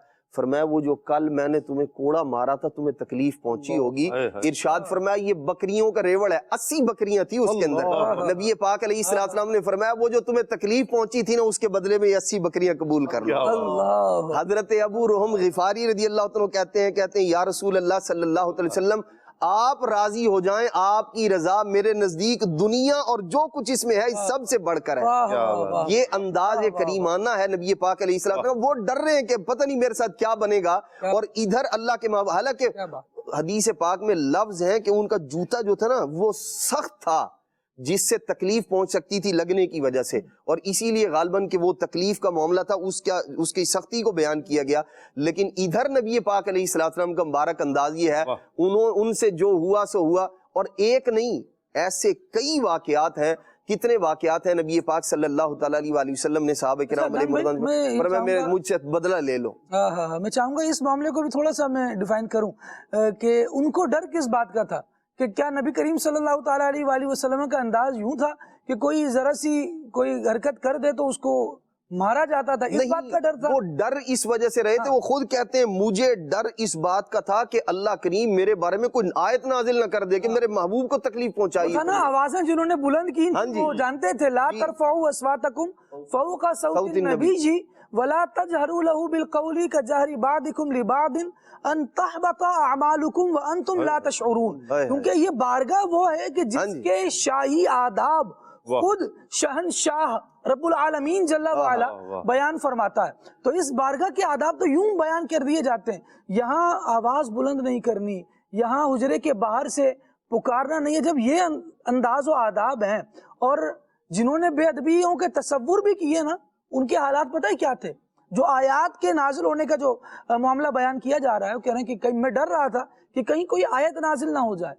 وہ جو کل میں نے تمہیں کوڑا مارا تھا تمہیں تکلیف پہنچی ہوگی، ارشاد فرمایا یہ بکریوں کا ریوڑ ہے، 80 بکریاں تھی اس کے اندر۔ نبی پاک علیہ السلام نے فرمایا وہ جو تمہیں تکلیف پہنچی تھی نا اس کے بدلے میں یہ 80 بکریاں قبول کر لو۔ حضرت ابو رحم غفاری رضی اللہ عنہ کہتے ہیں یا رسول اللہ صلی اللہ علیہ وسلم آپ راضی ہو جائیں، آپ کی رضا میرے نزدیک دنیا اور جو کچھ اس میں ہے اس سب سے بڑھ کر ہے۔ یہ انداز کریمانہ ہے نبی پاک علیہ السلام کا۔ وہ ڈر رہے ہیں کہ پتہ نہیں میرے ساتھ کیا بنے گا، اور ادھر اللہ کے حالانکہ حدیث پاک میں لفظ ہے کہ ان کا جوتا جو تھا نا وہ سخت تھا، جس سے تکلیف پہنچ سکتی تھی لگنے کی وجہ سے، اور اسی لیے غالباً کہ وہ تکلیف کا معاملہ تھا، اس کی سختی کو بیان کیا گیا۔ لیکن ادھر نبی پاک علیہ السلام کا مبارک انداز یہ ہے، ان سے جو ہوا سو ہوا، اور ایک نہیں ایسے کئی واقعات ہیں، کتنے واقعات ہیں نبی پاک صلی اللہ تعالیٰ علیہ وسلم نے صحابہ کرام علیہ مردان مجھ سے بدلہ لے لو۔ میں چاہوں گا اس معاملے کو بھی تھوڑا سا میں ڈیفائن کروں کہ ان کو ڈر کس بات کا تھا، کہ کیا نبی کریم صلی اللہ تعالیٰ علیہ وآلہ وسلم کا انداز یوں تھا کہ کوئی ذرا سی کوئی حرکت کر دے تو اس کو مارا جاتا تھا، اس بات کا ڈر تھا؟ وہ ڈر اس وجہ سے رہے تھے، وہ خود کہتے ہیں مجھے ڈر اس بات کا تھا کہ اللہ کریم میرے بارے میں کوئی آیت نازل نہ کر دے کہ میرے محبوب کو تکلیف پہنچائی۔ نا آوازیں جنہوں نے بلند کی وہ جانتے تھے، لا ترفعوا اصواتکم فوق صوت النبی جی ولا تجہروا له بالقول كجهر بعضکم لبعض ان تحبط اعمالکم وانتم لا تشعرون، کیونکہ یہ بارگاہ وہ ہے کہ جس کے شاہی آداب خود شہنشاہ رب العالمین جل وعلا بیان فرماتا ہے، تو اس بارگاہ کے آداب تو یوں بیان کر دیے جاتے ہیں۔ یہاں آواز بلند نہیں کرنی، یہاں حجرے کے باہر سے پکارنا نہیں ہے۔ جب یہ انداز و آداب ہیں، اور جنہوں نے بے ادبیوں کے تصور بھی کیے نا، ان کے حالات پتہ ہے کیا تھے؟ جو آیات کے نازل ہونے کا جو معاملہ بیان کیا جا رہا ہے، وہ کہہ رہے ہیں کہ کہیں میں ڈر رہا تھا کہ کہیں کوئی آیت نازل نہ ہو جائے۔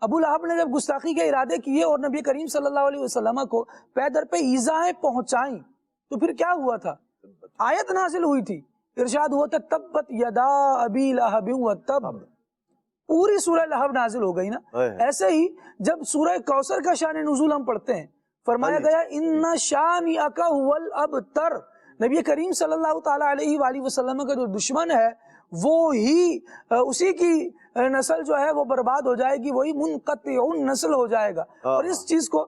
ابو لہب نے جب گستاخی کے ارادے کیے اور نبی کریم صلی اللہ علیہ وسلم کو پے در پہ ایذائیں پہنچائیں، تو پھر کیا ہوا تھا؟ آیت نازل ہوئی تھی، ارشاد ہوا تھا تبت یدا ابی لہب وتب، پوری سورہ لہب نازل ہو گئی نا۔ ایسے ہی جب سورہ کوثر کا شان نزول ہم پڑھتے ہیں، فرمایا گیا ان شانئک ھو الابتر، نبی کریم صلی اللہ تعالیٰ علیہ وآلہ وسلم کا جو دشمن ہے وہ ہی اسی کی نسل جو ہے وہ برباد ہو جائے گی، وہی منقطع نسل ہو جائے گا۔ اور اس چیز کو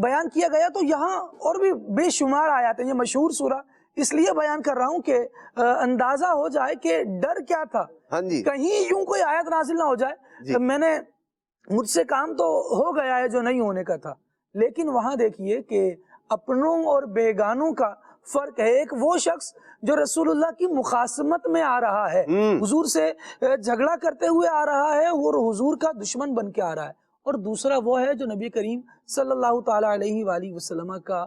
بیان کیا گیا، تو یہاں اور بھی بے شمار آیات ہیں، یہ مشہور سورہ اس لیے بیان کر رہا ہوں کہ اندازہ ہو جائے کہ ڈر کیا تھا، کہیں یوں کوئی آیت نازل نہ ہو جائے۔ میں نے مجھ سے کام تو ہو گیا ہے جو نہیں ہونے کا تھا، لیکن وہاں دیکھیے کہ اپنوں اور بیگانوں کا فرق ہے۔ ایک وہ شخص جو رسول اللہ کی مخاصمت میں آ رہا ہے، حضور سے جھگڑا کرتے ہوئے آ رہا ہے اور حضور کا دشمن بن کے آ رہا ہے، اور دوسرا وہ ہے جو نبی کریم صلی اللہ تعالیٰ علیہ وآلہ وسلم کا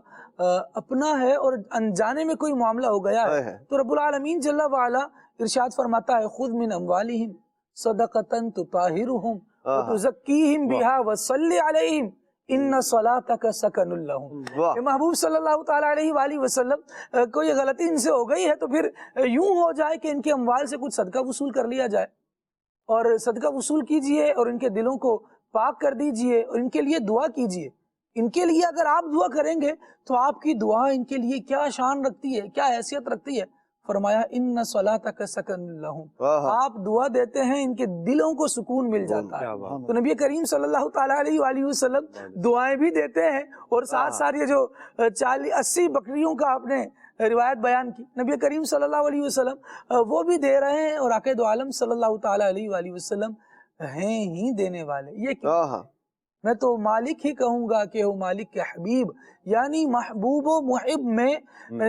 اپنا ہے، اور انجانے میں کوئی معاملہ ہو گیا ہے تو رب العالمین جل وعلا ارشاد فرماتا ہے خذ من اموالہم صدقۃ تطہرہم وتزکیہم بہا وصلی علیہم ان صلاتک سکن لہم۔ کہ محبوب صلی اللہ تعالیٰ علیہ وآلہ وسلم کوئی غلطی ان سے ہو گئی ہے تو پھر یوں ہو جائے کہ ان کے اموال سے کچھ صدقہ وصول کر لیا جائے، اور صدقہ وصول کیجئے اور ان کے دلوں کو پاک کر دیجئے، اور ان کے لیے دعا کیجئے۔ ان کے لیے اگر آپ دعا کریں گے تو آپ کی دعا ان کے لیے کیا شان رکھتی ہے، کیا حیثیت رکھتی ہے؟ فرمایا ان صلاتک سکن لہم، آپ دعا دیتے ہیں ان کے دلوں کو سکون مل جاتا ہے۔ تو نبی کریم صلی اللہ تعالیٰ علیہ وآلہ وسلم دعائیں بھی دیتے ہیں، اور ساتھ ساتھ یہ جو 80 بکریوں کا آپ نے روایت بیان کی، نبی کریم صلی اللہ علیہ وسلم وہ بھی دے رہے ہیں، اور عقائد عالم صلی اللہ تعالیٰ علیہ وآلہ وسلم ہیں ہی دینے والے۔ یہ کیوں؟ میں تو مالک ہی کہوں گا کہ وہ مالک کے حبیب، یعنی محبوب و محب میں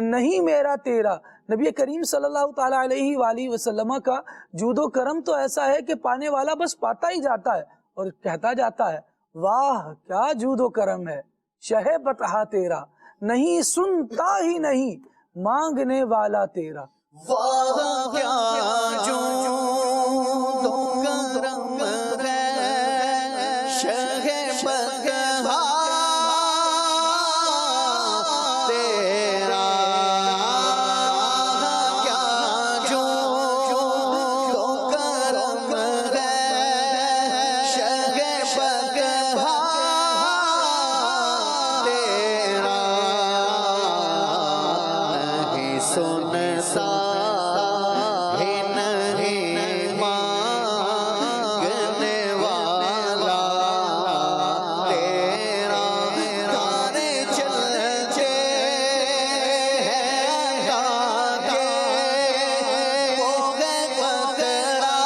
نہیں میرا تیرا۔ نبی کریم صلی اللہ تعالیٰ علیہ وآلہ وسلم کا جود و کرم تو ایسا ہے کہ پانے والا بس پاتا ہی جاتا ہے اور کہتا جاتا ہے واہ کیا جود و کرم ہے، شہ بتہا تیرا، نہیں سنتا ہی نہیں مانگنے والا تیرا۔ واہ کیا جود و کرم ہے، شہ بتہا تیرا، کیا جود و کرم ہے، شہ بتہا تیرا، نہیں سنتا ہی نہیں مانگنے والا تیرا، تارے چلتے ہیں تاکہ وہ ہے پکڑا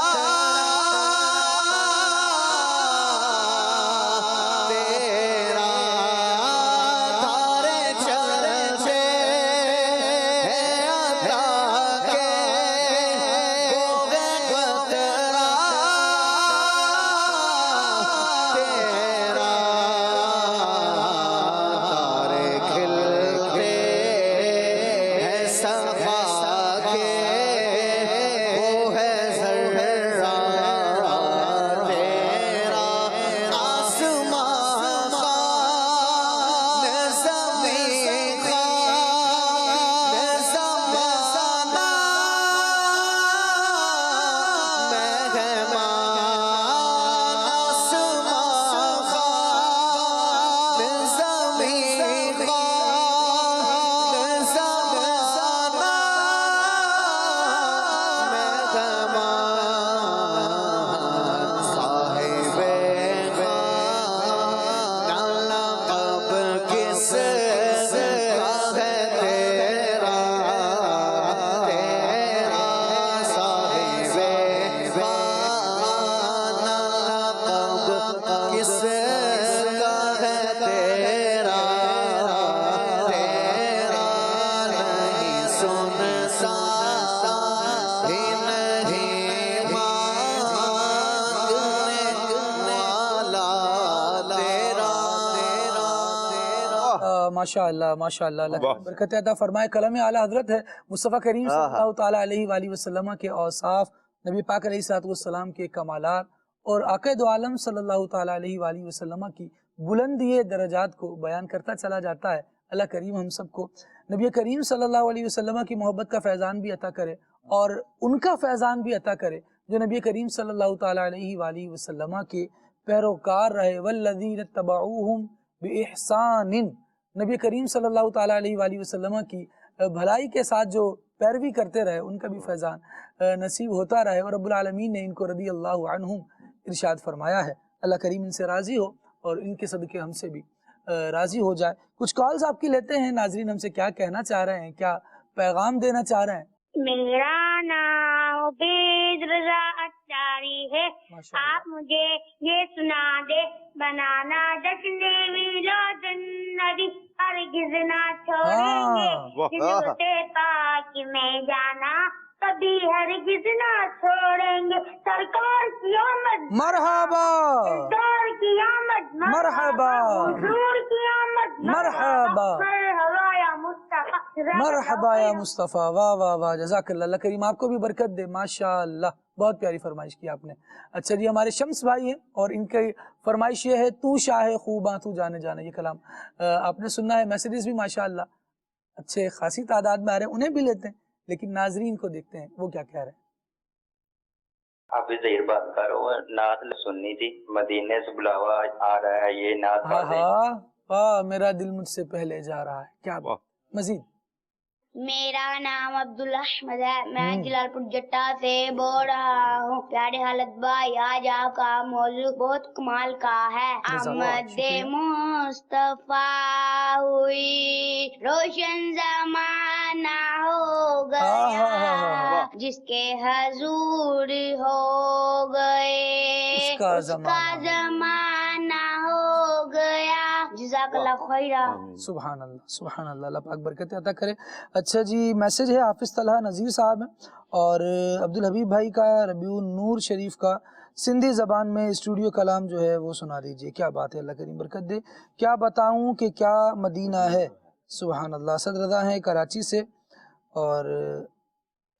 سنتا ہی نہیں مانگنے والا تیرا ماشاء اللہ ماشاء اللہ، اللہ کی برکت عطا فرمائے۔ کلام اعلیٰ حضرت ہے مصطفیٰ کریم صلی اللہ تعالیٰ علیہ وآلہ وسلم کے اوصاف، نبی پاک علیہ السلام کے کمالات اور آقا دو عالم صلی اللہ تعالیٰ علیہ وآلہ وسلم کی بلندی درجات کو بیان کرتا چلا جاتا ہے۔ اللہ کریم ہم سب کو نبی کریم صلی اللہ علیہ وسلم کی محبت کا فیضان بھی عطا کرے اور ان کا فیضان بھی عطا کرے جو نبی کریم صلی اللہ تعالیٰ علیہ وآلہ وسلم کے پیروکار رہے۔ والذین اتبعوہم بإحسان، نبی کریم صلی اللہ تعالیٰ علیہ وآلہ وسلم کی بھلائی کے ساتھ جو پیروی کرتے رہے ان کا بھی فیضان نصیب ہوتا رہے، اور رب العالمین نے ان کو رضی اللہ عنہم ارشاد فرمایا ہے۔ اللہ کریم ان سے راضی ہو اور ان کے صدقے ہم سے بھی راضی ہو جائے۔ کچھ کالز آپ کی لیتے ہیں، ناظرین ہم سے کیا کہنا چاہ رہے ہیں، کیا پیغام دینا چاہ رہے ہیں؟ میرا نام عبید رضا اچاری ہے، آپ مجھے یہ سنا دے، بنانا جشن میلاد النبی ہرگز نہ چھوڑیں گے، جنت پاک میں جانا کبھی ہرگز نہ چھوڑیں گے، سرکار کی آمد مرحبا، سرکار کی آمد مرحبا، حضور کی آمد مرحبا، مرحبا یا مصطفیٰ، مرحبا یا مصطفیٰ۔ واہ واہ واہ، جزاک اللہ، اللہ کریم آپ کو بھی برکت دے، ماشاءاللہ بہت پیاری فرمائش کی آپ نے۔ اچھا جی، ہمارے شمس بھائی ہیں اور ان کی فرمائش یہ ہے تو شاہ خوباں تو جانے جانا، یہ کلام آپ نے سننا ہے۔ میسیجز بھی ماشاءاللہ اچھے خاصی تعداد میں آ رہے ہیں، انہیں بھی لیتے ہیں، لیکن ناظرین کو دیکھتے ہیں وہ کیا کہہ رہے ہیں۔ آپ ظہیر بات کرو، نعت سننی تھی، مدینے سے بلاوا آ رہا ہے، یہ نعت ہاں میرا دل مجھ سے پہلے جا رہا ہے، کیا بات۔ مزید میرا نام عبدالاحمد ہے، میں جلال پور جٹا سے بول رہا ہوں۔ پیارے حالت بھائی، آج آپ کا موضوع بہت کمال کا ہے۔ آمد مصطفیٰ ہوئی، روشن زمانہ ہو گیا، جس کے حضور ہو گئے اس کا زمانہ ہو گیا۔ جزاک اللہ خیرہ۔ سبحان اللہ سبحان اللہ، اللہ پاک برکت عطا کرے۔ اچھا جی، میسج ہے حافظ طلحہ نذیر صاحب ہیں اور عبدالحبیب بھائی کا ربیع النور شریف کا سندھی زبان میں اسٹوڈیو کلام جو ہے وہ سنا دیجئے۔ کیا بات ہے، اللہ کریم برکت دے۔ کیا بتاؤں کہ کیا مدینہ ہے، سبحان اللہ۔ اسد رضا ہیں کراچی سے اور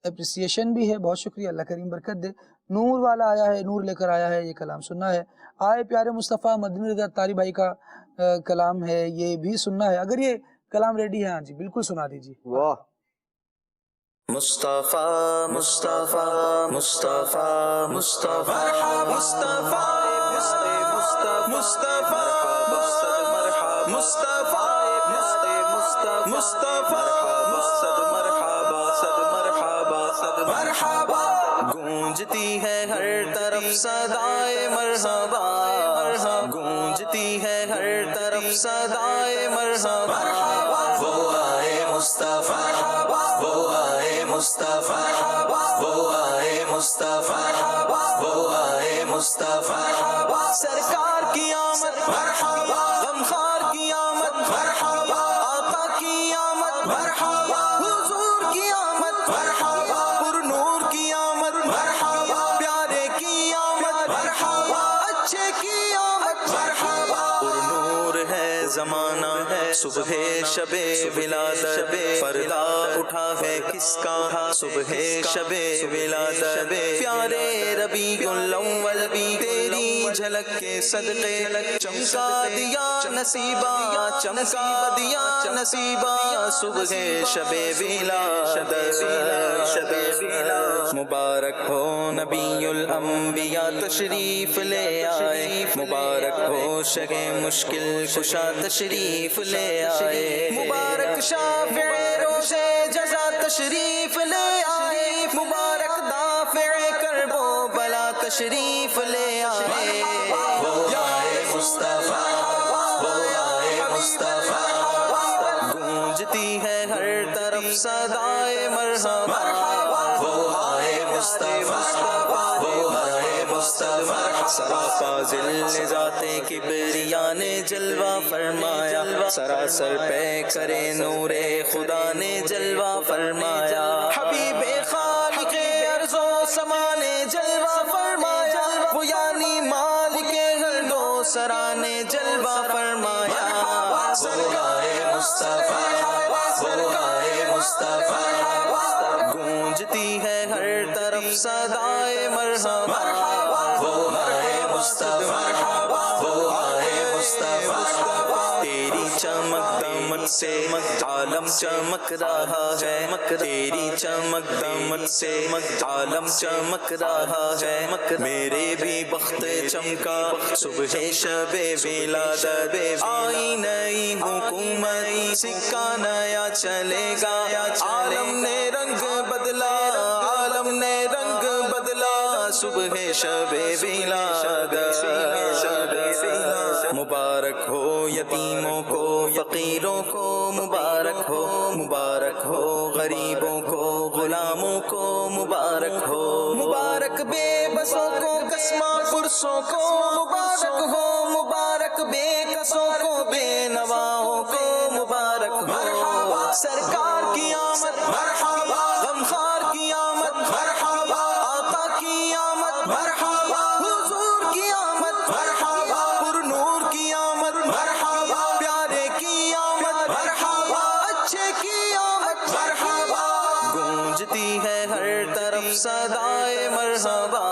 اپریسیشن بھی ہے، بہت شکریہ، اللہ کریم برکت دے۔ نور والا آیا ہے، نور لے کر آیا ہے، یہ کلام سننا ہے۔ آئے پیارے مصطفیٰ، مدنی رضا تاری بھائی کا کلام ہے، یہ بھی سننا ہے۔ اگر یہ کلام ریڈی ہے، ہاں جی بالکل سنا دیجیے۔ واہ، مصطفیٰ مصطفیٰ مصطفیٰ مصطفیٰ مصطفیٰ مصطفیٰ مصطفیٰ مرحبا، گونجتی ہے ہر طرف صدائے مرحبا، گونجتی ہے ہر طرف صدائے مرحبا، وہ آئے مصطفیٰ، وہ آئے مصطفیٰ، وہ آئے مصطفیٰ، وہ آئے مصطفیٰ، سرکار کی آمد مرحبا، غمخوار کی آمد مرحبا، آقا کی آمد مرحبا، حضور کی آمد مرحبا، پر نور کی آمد مرحبا، پیارے کی آمد مرحبا، اچھے کی آمد مرحبا، پر نور ہے زمانہ ہے، صبح شب ولادت، پردہ اٹھا ہے کس کا، صبح شب ولادت، پیارے ربیع الاول بھی تیری جھلک کے صدقے، چمکا دیا نصیبہ، چمکا دیا نصیبہ، صبح شب ولادت، مبارک ہو نبی الانبیاء تشریف لے آئے، مبارک ہو شگ مشکل کشا تشریف لے آئے، مبارک شافع روزے جزا تشریف لے آئے، مبارک دافع کرب و بلا تشریف لے آئے، وہ آئے مصطفیٰ، وہ آئے مصطفیٰ، گونجتی ہے ہر طرف صدائے مرحبا، وہ آئے مصطفیٰ، وہ آئے مصطفیٰ سراپا ذل ذات کبریا نے جلوہ فرمایا سراسر پہ کرے نور خدا نے جلوہ فرمایا حبیب خالق ارض و سما نے جلوہ فرمایا وہ یعنی مالک گرد و سرا نے جلوہ فرمایا سرکار مصطفیٰ سرکار مصطفیٰ گونجتی ہے ہر طرف صدائے مرحبا وہ آئے مصطفیٰ وہ آئے مصطفیٰ تیری چمک دمک سے عالم چمک رہا ہے تیری چمک دمک سے عالم چمک رہا ہے میرے بھی بخت چمکا صبح شب ولادت آئی نئی حکومت سکہ نیا چلے گا عالم نے رنگ بدلا عالم نے رنگ بدلا صبح شب ولادت مبارک ہو یتیموں کو فقیروں کو مبارک ہو غریبوں کو غلاموں کو مبارک ہو مبارک بے بسوں کو قسمہ پرسوں کو مبارک بے کسوں کو بے نواؤں کو مبارک ہو سرکار کی آمد مرحبا غمخوار کی آمد مرحبا آقا کی آمد مرحبا حضور کی آمد مرحبا پر نور کی آمد مرحبا پیارے کی آمد مرحبا اچھے کی آمد مرحبا گونجتی ہے ہر طرف صدائے مرحبا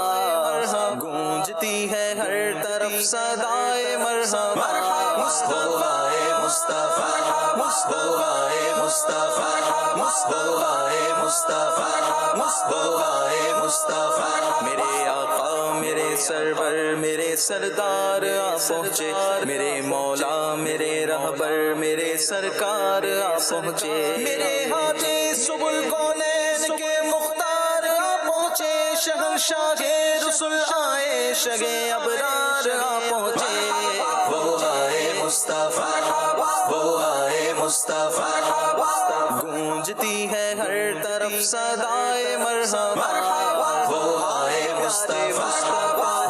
گونجتی ہے ہر طرف صدائے مرحبا مصطفیٰ مصطفیٰ مصطفیٰ مصطفیٰ مصطفیٰ مصطفیٰ مصطفیٰ میرے آقا میرے سرور میرے سردار آ پہنچے میرے مولا میرے رہبر میرے سرکار آ پہنچے میرے ہاتھے سبل کونین کے مختار آ پہنچے شہنشاہ رسول آئے شگے ابرار آ پہنچے وہ آئے مصطفیٰ وہ آئے مصطفیٰ گونجتی ہے ہر طرف صدائے مرحبا وہ آئے مصطفیٰ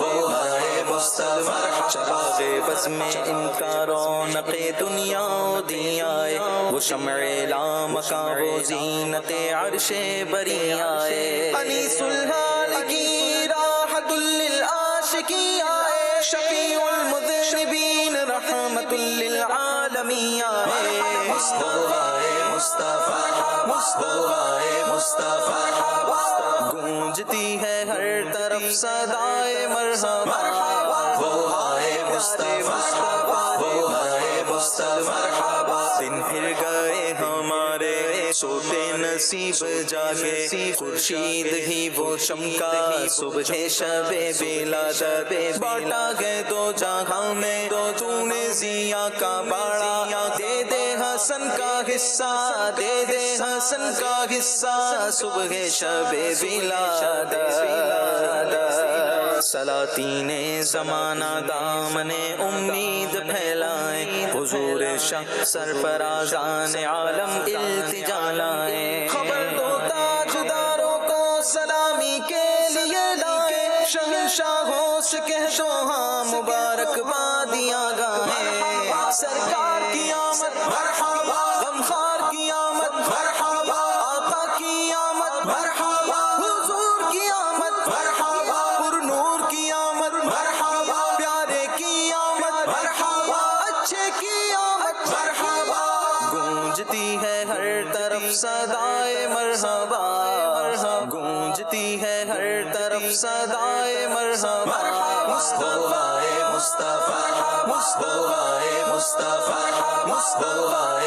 وہ آئے مصطفیٰ چراغ بز میں ان کا رونق دنیا دی آئے وہ شمع لامکاں وہ زینت عرش بری آئے انیس الحال کی راحت للعاشقی آئے شفیع المذنبین رحمت للعالمین آئے مصطفیٰ مصطفیٰ مصطفیٰ گونجتی ہے ہر طرف صدائے مرحبا وہ آئے مصطفیٰ وہ آئے مصطفیٰ دن پھر گئے ہمارے سوتے نصیب جاگے خورشید ہی وہ چمکا صبح شب ولادت بانٹا گئے دو جہاں میں تو نے ضیا کا باڑا دے دے حسن کا حصہ دے دے حسن کا حصہ صبح شب ولادت سلاطین زمانہ دامن امید پھیلائیں حضور شاہ سرفرازان عالم التجا لائیں خبر دو تاجداروں کو سلامی کے لیے لائیں شہنشاہوں سے کہہ دو ہاں مبارک بادیاں گائیں سرکار کی آمد مرحبا غمخوار کی آمد مرحبا آقا کی آمد مرحبا حضور کی آمد مرحبا پر نور کی آمد مرحبا پیارے کی آمد مرحبا اچھے کی آمد مرحبا گونجتی ہے ہر طرف صدائے مرحبا گونجتی ہے ہر طرف صدائے مرحبا مصطفیٰ مصطفیٰ مصطفیٰ مصطفیٰ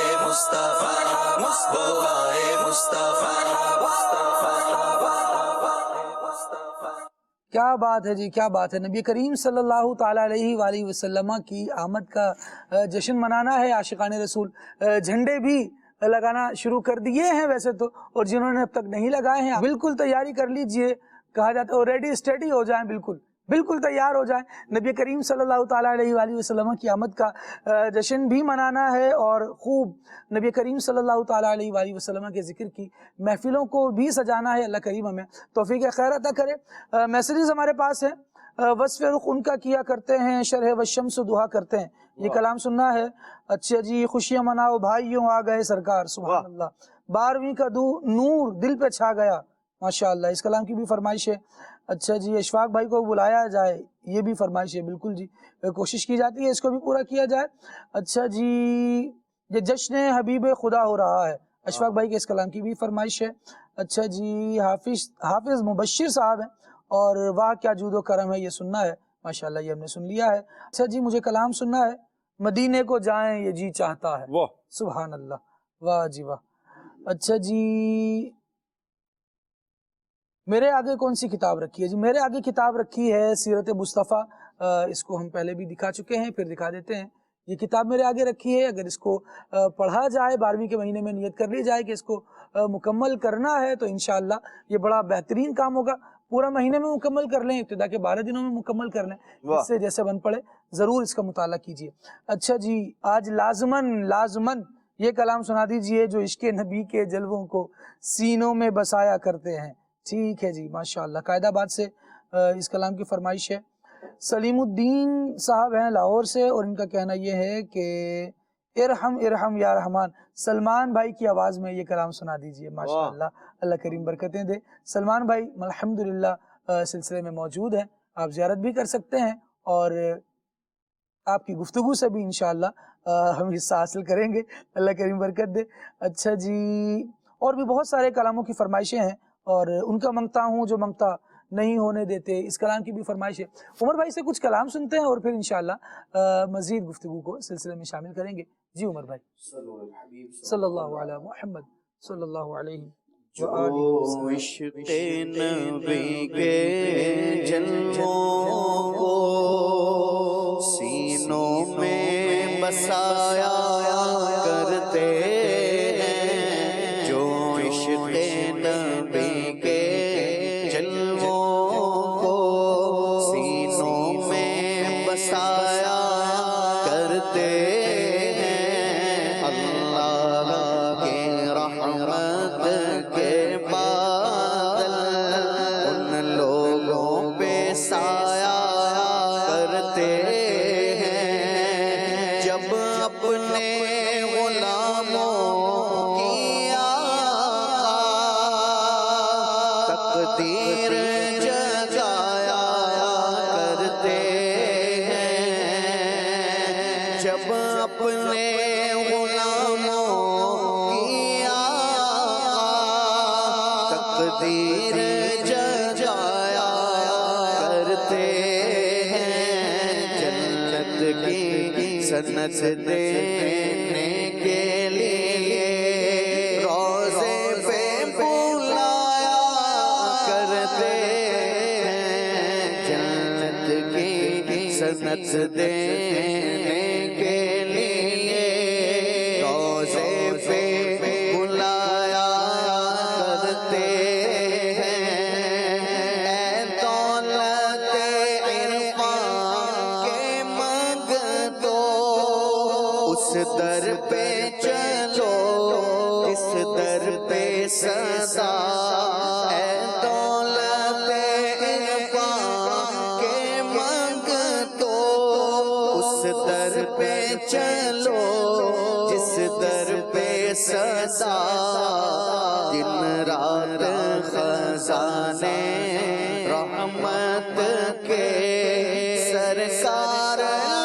مصطفیٰ مصطفیٰ کیا بات ہے جی، کیا بات ہے. نبی کریم صلی اللہ تعالیٰ علیہ وآلہ وسلم کی آمد کا جشن منانا ہے. عاشقان رسول جھنڈے بھی لگانا شروع کر دیے ہیں ویسے تو، اور جنہوں نے اب تک نہیں لگائے ہیں بالکل تیاری کر لیجئے. کہا جاتا ہے ریڈی اسٹیڈی ہو جائیں، بالکل تیار ہو جائیں. نبی کریم صلی اللہ تعالیٰ علیہ وآلہ وسلم کی آمد کا جشن بھی منانا ہے، اور خوب نبی کریم صلی اللہ تعالیٰ علیہ وآلہ وسلم کے ذکر کی محفلوں کو بھی سجانا ہے. اللہ کریم ہمیں توفیق خیر عطا کرے. میسیجز ہمارے پاس ہیں. وصف رخ ان کا کیا کرتے ہیں، شرح والشمس دعا کرتے ہیں. یہ کلام سننا ہے. اچھا جی، خوشیاں مناؤ بھائیوں آ گئے سرکار، سبحان اللہ. 12ویں کا نور دل پہ چھا گیا، ماشاءاللہ. اس کلام کی بھی فرمائش ہے. اچھا جی، اشفاق بھائی کو بلایا جائے، یہ بھی فرمائش ہے. بالکل جی، کوشش کی جاتی ہے اس کو بھی پورا کیا جائے. اچھا جی، یہ جشن حبیب خدا ہو رہا ہے، اشفاق بھائی کے اس کلام کی بھی فرمائش ہے. اچھا جی، حافظ مبشر صاحب ہیں، اور واہ کیا جود و کرم ہے، یہ سننا ہے. ماشاءاللہ، یہ ہم نے سن لیا ہے. اچھا جی، مجھے کلام سننا ہے، مدینے کو جائیں یہ جی چاہتا ہے. واہ سبحان اللہ، واہ جی واہ. اچھا جی، میرے آگے کون سی کتاب رکھی ہے؟ جی میرے آگے کتاب رکھی ہے سیرت مصطفیٰ. اس کو ہم پہلے بھی دکھا چکے ہیں، پھر دکھا دیتے ہیں. یہ کتاب میرے آگے رکھی ہے. اگر اس کو پڑھا جائے 12ویں کے مہینے میں، نیت کر لی جائے کہ اس کو مکمل کرنا ہے، تو انشاءاللہ یہ بڑا بہترین کام ہوگا. پورا مہینے میں مکمل کر لیں، ابتدا کے 12 دنوں میں مکمل کر لیں، اس سے جیسے بن پڑے. ضرور اس کا مطالعہ کیجیے. اچھا جی، آج لازمن یہ کلام سنا دیجئے جو عشق نبی کے جلووں کو سینوں میں بسایا کرتے ہیں. ٹھیک ہے جی، ماشاءاللہ. قائد آباد سے اس کلام کی فرمائش ہے. سلیم الدین صاحب ہیں لاہور سے، اور ان کا کہنا یہ ہے کہ ارحم یا رحمان. سلمان بھائی کی آواز میں یہ کلام سنا دیجئے. ماشاءاللہ، اللہ کریم برکتیں دے. سلمان بھائی الحمدللہ سلسلے میں موجود ہیں، آپ زیارت بھی کر سکتے ہیں، اور آپ کی گفتگو سے بھی انشاءاللہ ہم حصہ حاصل کریں گے. اللہ کریم برکت دے. اچھا جی، اور بھی بہت سارے کلاموں کی فرمائشیں ہیں، اور ان کا منگتا ہوں جو منگتا نہیں ہونے دیتے، اس کلام کی بھی فرمائش ہے. عمر بھائی سے کچھ کلام سنتے ہیں، اور پھر انشاءاللہ مزید گفتگو کو سلسلے میں شامل کریں گے. جی عمر بھائی، صلی اللہ علیہ محمد صلی اللہ علیہ جو عشق نبی کے جلووں کو سینوں میں بسایا کرتے ہیں، جو عشق نبی کے جلووں کو سینوں میں بسایا کرتے ہیں، اللہ کے رحمت کے بادل ان لوگوں پہ سایہ کرتے ہیں، جب اپنے غلاموں کی تقدیر جگایا کرتے ہیں، جب اپنے غلاموں کی تقدیر جگایا کرتے ہیں، جنت کی سنت دینے کے لیے روزے پہ بلایا کرتے ہیں، جنت کی سنت دینے کے لیے روزے پہ بلایا کرتے ہیں، اے دولت عرفان کے منگتو اس در پہ چلو جس در پہ سزا، اے دولت عرفان کے منگتو اس در پہ چلو جس در پہ سزا، دن رات خزانے رحمت کے سرکار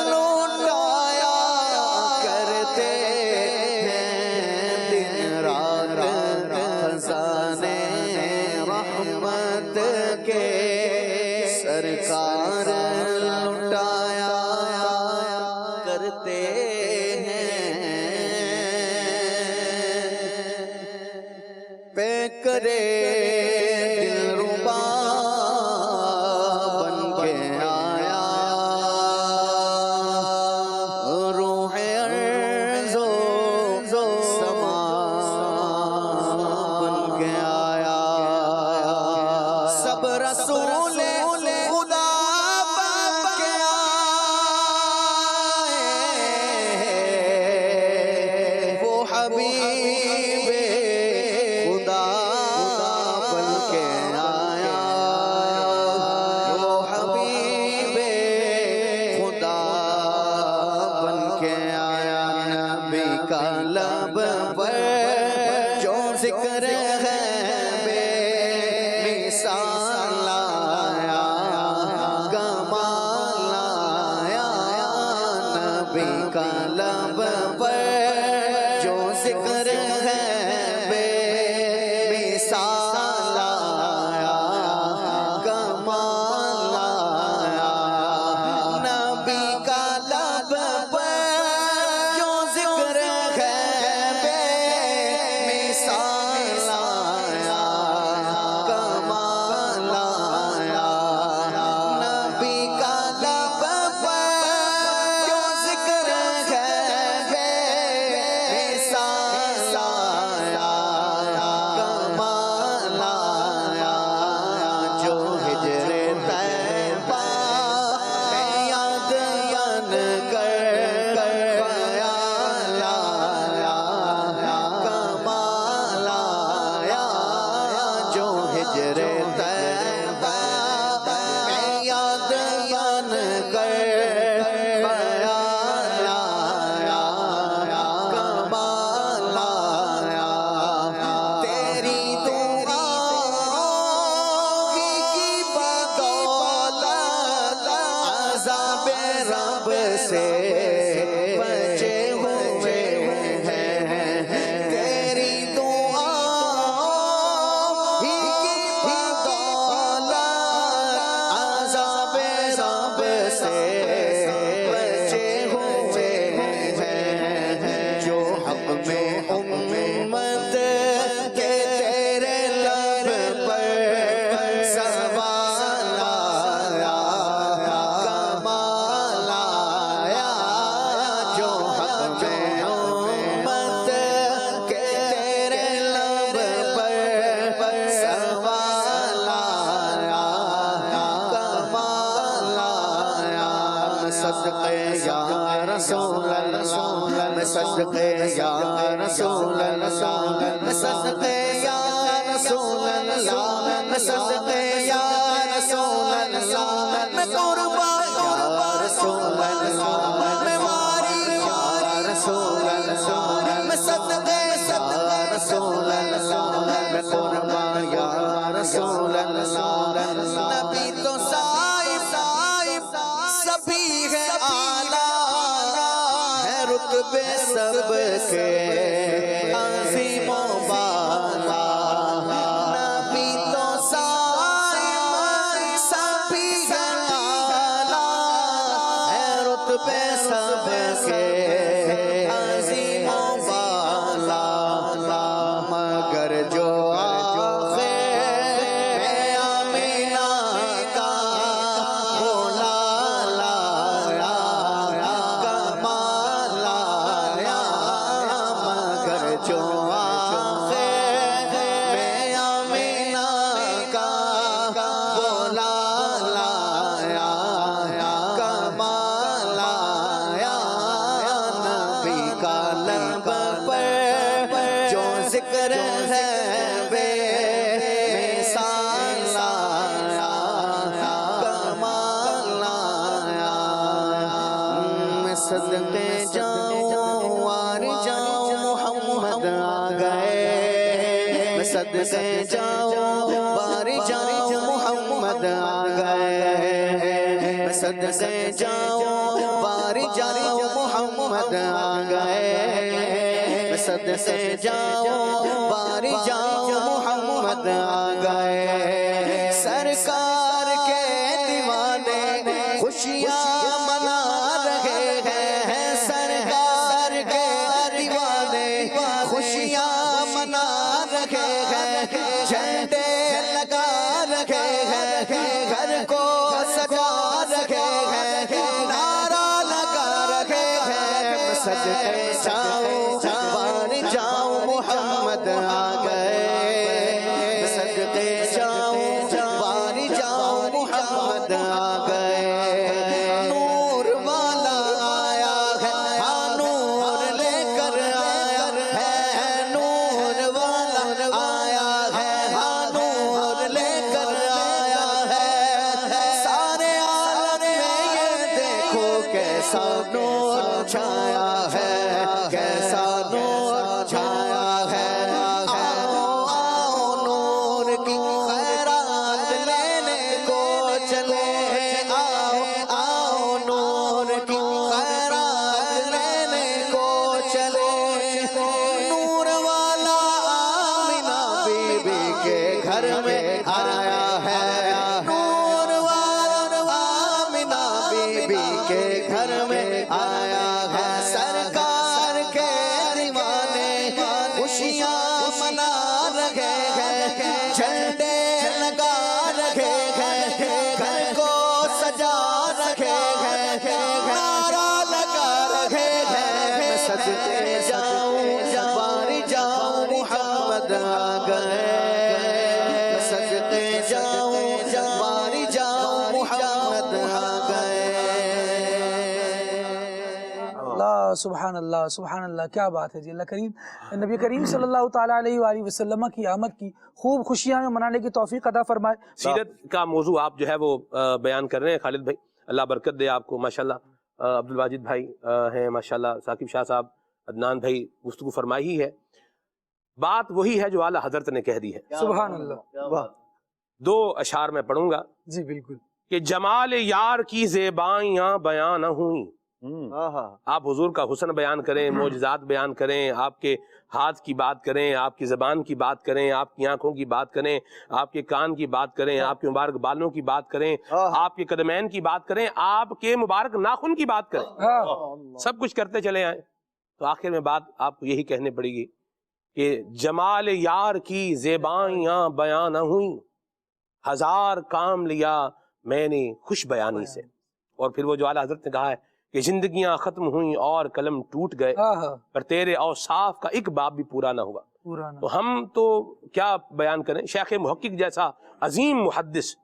لوٹایا کرتے ہیں، دن رات خزانے رحمت کے سرکار لوٹایا کرتے ہیں، پہ کرے دلربا بن کے آیا، روح ارض و سما بن کے آیا، سب رسول خدا بن کے آئے، وہ حبیب خدا بن کے آیا، وہ حبیب ہجر طیبہ میں یاد بن کر خیال آیا کمال آیا تیری دعا کی بدولت عذاب رب سے بچے ہوئے ہیں تیری دعا کی بدولت عذاب رب سے بچے ہوئے ہیں جو حق میں امت کے تیرے لب پر سوال آیا کمال آیا جو حق میں امت کے تیرے لب پر سوال آیا کمال آیا میں صدقے یا رسول اللہ میں صدقے یا رسول اللہ میں صدقے یا رسول اللہ میں صدقے یا رسول اللہ میں قربان یا رسول اللہ میں واری یا رسول اللہ میں صدقے یا رسول اللہ میں قربان یا رسول اللہ نبی تو صاحب سبھی ہے اعلیٰ ہے رتبے سب کے عظیم و بالا نبی تو صاحب سبھی ہے اعلیٰ ہے رتبے سب کے عظیم و بالا مگر جو آخر آمینہ کا بولا لایا کمال آیا مگر جو آخر آمینہ کا بولا لایا کمال آیا نبی کا لب پر جو ذکر ہے بے مثال آیا کمال آیا میں صدقے جاؤں وار جاؤں محمد آ گئے میں صدقے جاؤں وار جاؤں محمد آ گئے میں صدقے جاؤں وار جاؤں محمد آ گئے میں صدقے جاؤں وار جاؤں محمد آ گئے سرکار کے دیوانے خوشیاں منا رہے ہیں سرکار کے دیوانے خوشیاں منا رہے ہیں جھنڈے لگا رہے ہیں گھر کو سجا رہے ہیں نعرہ لگا رہے ہیں صدقے جاؤں وار جاؤں محمد آ گئے صدقے جاؤں وار جاؤں محمد آ گئے نور والا آیا ہے ہاں نور لے کر آیا ہے نور والا آیا ہے ہاں نور لے کر آیا ہے سارے عالم میں یہ دیکھو کیسا نور چھایا ہے کیسا نور چھایا ہے آؤ آؤ نور کی خیرات لینے کو چلے آؤ آؤ نور کی خیرات لینے کو چلے نور والا آمینہ بی بی کے گھر میں آیا ہے نور والا آمینہ بی بی کے گھر میں آیا ہے سرکار کے دیوانے خوشیاں منا رہے ہیں جھنڈے لگا رہے ہیں گھر کو سجا رہے ہیں نعرہ لگا رہے ہیں صدقے جاؤں وار جاؤں محمد آ گئے صدقے جاؤں سبحان اللہ سبحان اللہ، کیا بات ہے جی. اللہ کریم نبی کریم صلی اللہ تعالیٰ علیہ وآلہ وسلم کی آمد کی خوب خوشیاں میں منانے کی توفیق عطا فرمائے. سیرت کا موضوع آپ جو ہے وہ بیان کر رہے ہیں خالد بھائی، اللہ برکت دے آپ کو ماشاءاللہ. عبد الواجد بھائی ہیں ماشاءاللہ، ثاقب شاہ صاحب، عدنان بھائی گفتگو فرمائی ہی ہے. بات وہی ہے جو اعلیٰ حضرت نے کہہ دی ہے. سبحان اللہ. دو اشعار میں پڑھوں گا جی بالکل. کہ جمال یار کی زیبائیاں بیان نہ ہوئیں. آپ حضور کا حسن بیان کریں، معجزات بیان کریں، آپ کے ہاتھ کی بات کریں، آپ کی زبان کی بات کریں، آپ کی آنکھوں کی بات کریں، آپ کے کان کی بات کریں، آپ کے مبارک بالوں کی بات کریں، آپ کے قدمین کی بات کریں، آپ کے مبارک ناخن کی بات کریں، سب کچھ کرتے چلے آئیں. تو آخر میں بات آپ کو یہی کہنے پڑے گی کہ جمال یار کی زیبائیاں بیان نہ ہوئیں، ہزار کام لیا میں نے خوش بیانی سے. اور پھر وہ جو اعلیٰ حضرت نے کہا ہے کہ زندگیاں ختم ہوئیں اور قلم ٹوٹ گئے، پر تیرے اوصاف کا ایک باب بھی پورا نہ ہوا. تو ہم تو کیا بیان کریں. شیخ محقق جیسا عظیم محدث،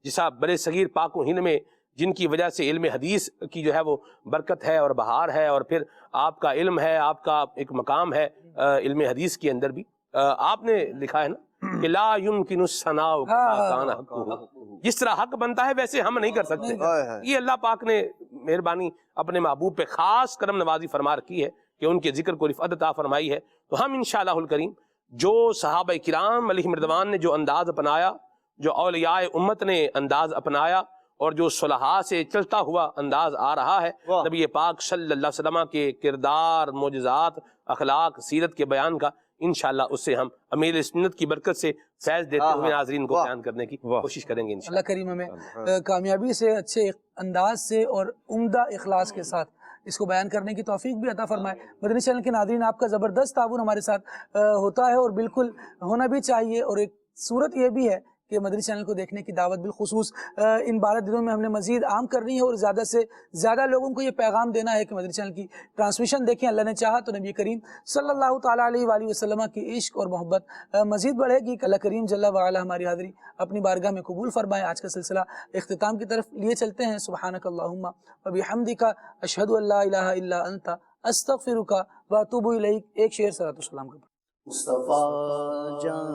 جیسا برے صغیر پاک و ہند میں جن کی وجہ سے علم حدیث کی جو ہے وہ برکت ہے اور بہار ہے، اور پھر آپ کا علم ہے، آپ کا ایک مقام ہے علم حدیث کے اندر بھی. آپ نے لکھا ہے نا کہ لا یمکن الثناء کما کان حقہ، جس طرح حق بنتا ہے ویسے ہم نہیں کر سکتے. یہ اللہ پاک نے مہربانی اپنے محبوب پہ خاص کرم نوازی فرما رکھی ہے کہ ان کے ذکر کو رفعت عطا فرمائی ہے. تو ہم انشاءاللہ الکریم جو صحابہ کرام علیہم رضوان نے جو انداز اپنایا، جو اولیاء امت نے انداز اپنایا، اور جو صلحاء سے چلتا ہوا انداز آ رہا ہے نبی پاک صلی اللہ علیہ وسلم کے کردار، معجزات، اخلاق، سیرت کے بیان کا، انشاءاللہ اس سے ہم امیر سنت کی برکت سے فیض دیتے ہوئے ناظرین کو بیان کرنے کی کوشش کریں گے انشاءاللہ. اللہ کریم ہمیں کامیابی سے، اچھے انداز سے اور عمدہ اخلاص کے ساتھ اس کو بیان کرنے کی توفیق بھی عطا فرمائے. مدنی چینل کے ناظرین، آپ کا زبردست تعاون ہمارے ساتھ ہوتا ہے اور بالکل ہونا بھی چاہیے. اور ایک صورت یہ بھی ہے کہ مدنی چینل کو دیکھنے کی دعوت بالخصوص ان 12 دنوں میں ہم نے مزید عام کرنی ہے اور زیادہ سے زیادہ لوگوں کو یہ پیغام دینا ہے کہ مدنی چینل کی ٹرانسمیشن دیکھیں. اللہ نے چاہا تو نبی کریم صلی اللہ تعالیٰ علیہ وآلہ وسلم کی عشق اور محبت مزید بڑھے گی. اللہ کریم جل وعلا ہماری حاضری اپنی بارگاہ میں قبول فرمائے. آج کا سلسلہ اختتام کی طرف لیے چلتے ہیں. سبحانک اللہم وبحمدک اشہد ان لا الہ الا انت استغفرک واتوب الیک. ایک شعر صلاۃ والسلام کا. مصطفیٰ جان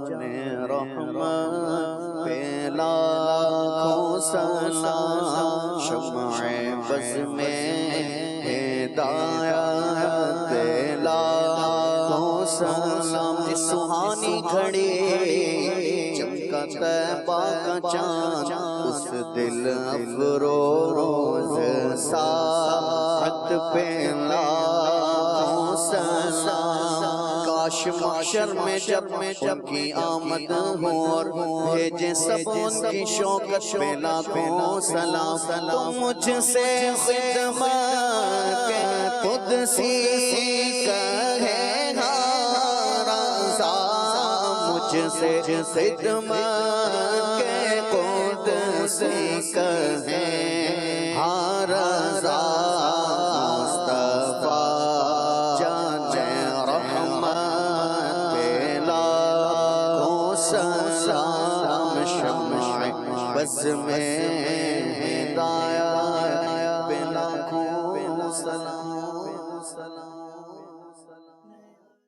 رحمت پہ لاکھوں سلام، شمع بز میں ہدایت پہ لاکھوں سلام. جس سہانی گھڑی چمکا طیبہ کا چاند، اس دل افروز ساعت پہ لاکھوں سلام. کاش محشر میں جب ان کی آمد ہو اور بھیجے سب ان کی شوکت پہ لاکھوں سلام. تو مجھ سے خدمت کے قدسی کہے ہاں رضا، مجھ سے خدمت کے قدسی کہے ہاں رضا. بز میں ہدایت پہ لاکھوں سلام.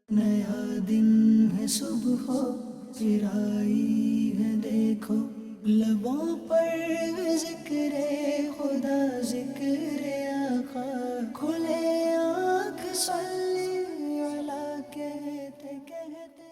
نیا دن ہے صبح پھر آئی ہے دیکھو، لبوں پر ذکر خدا ذکر آقا، کھلے آنکھ صلی علی کہتے کہتے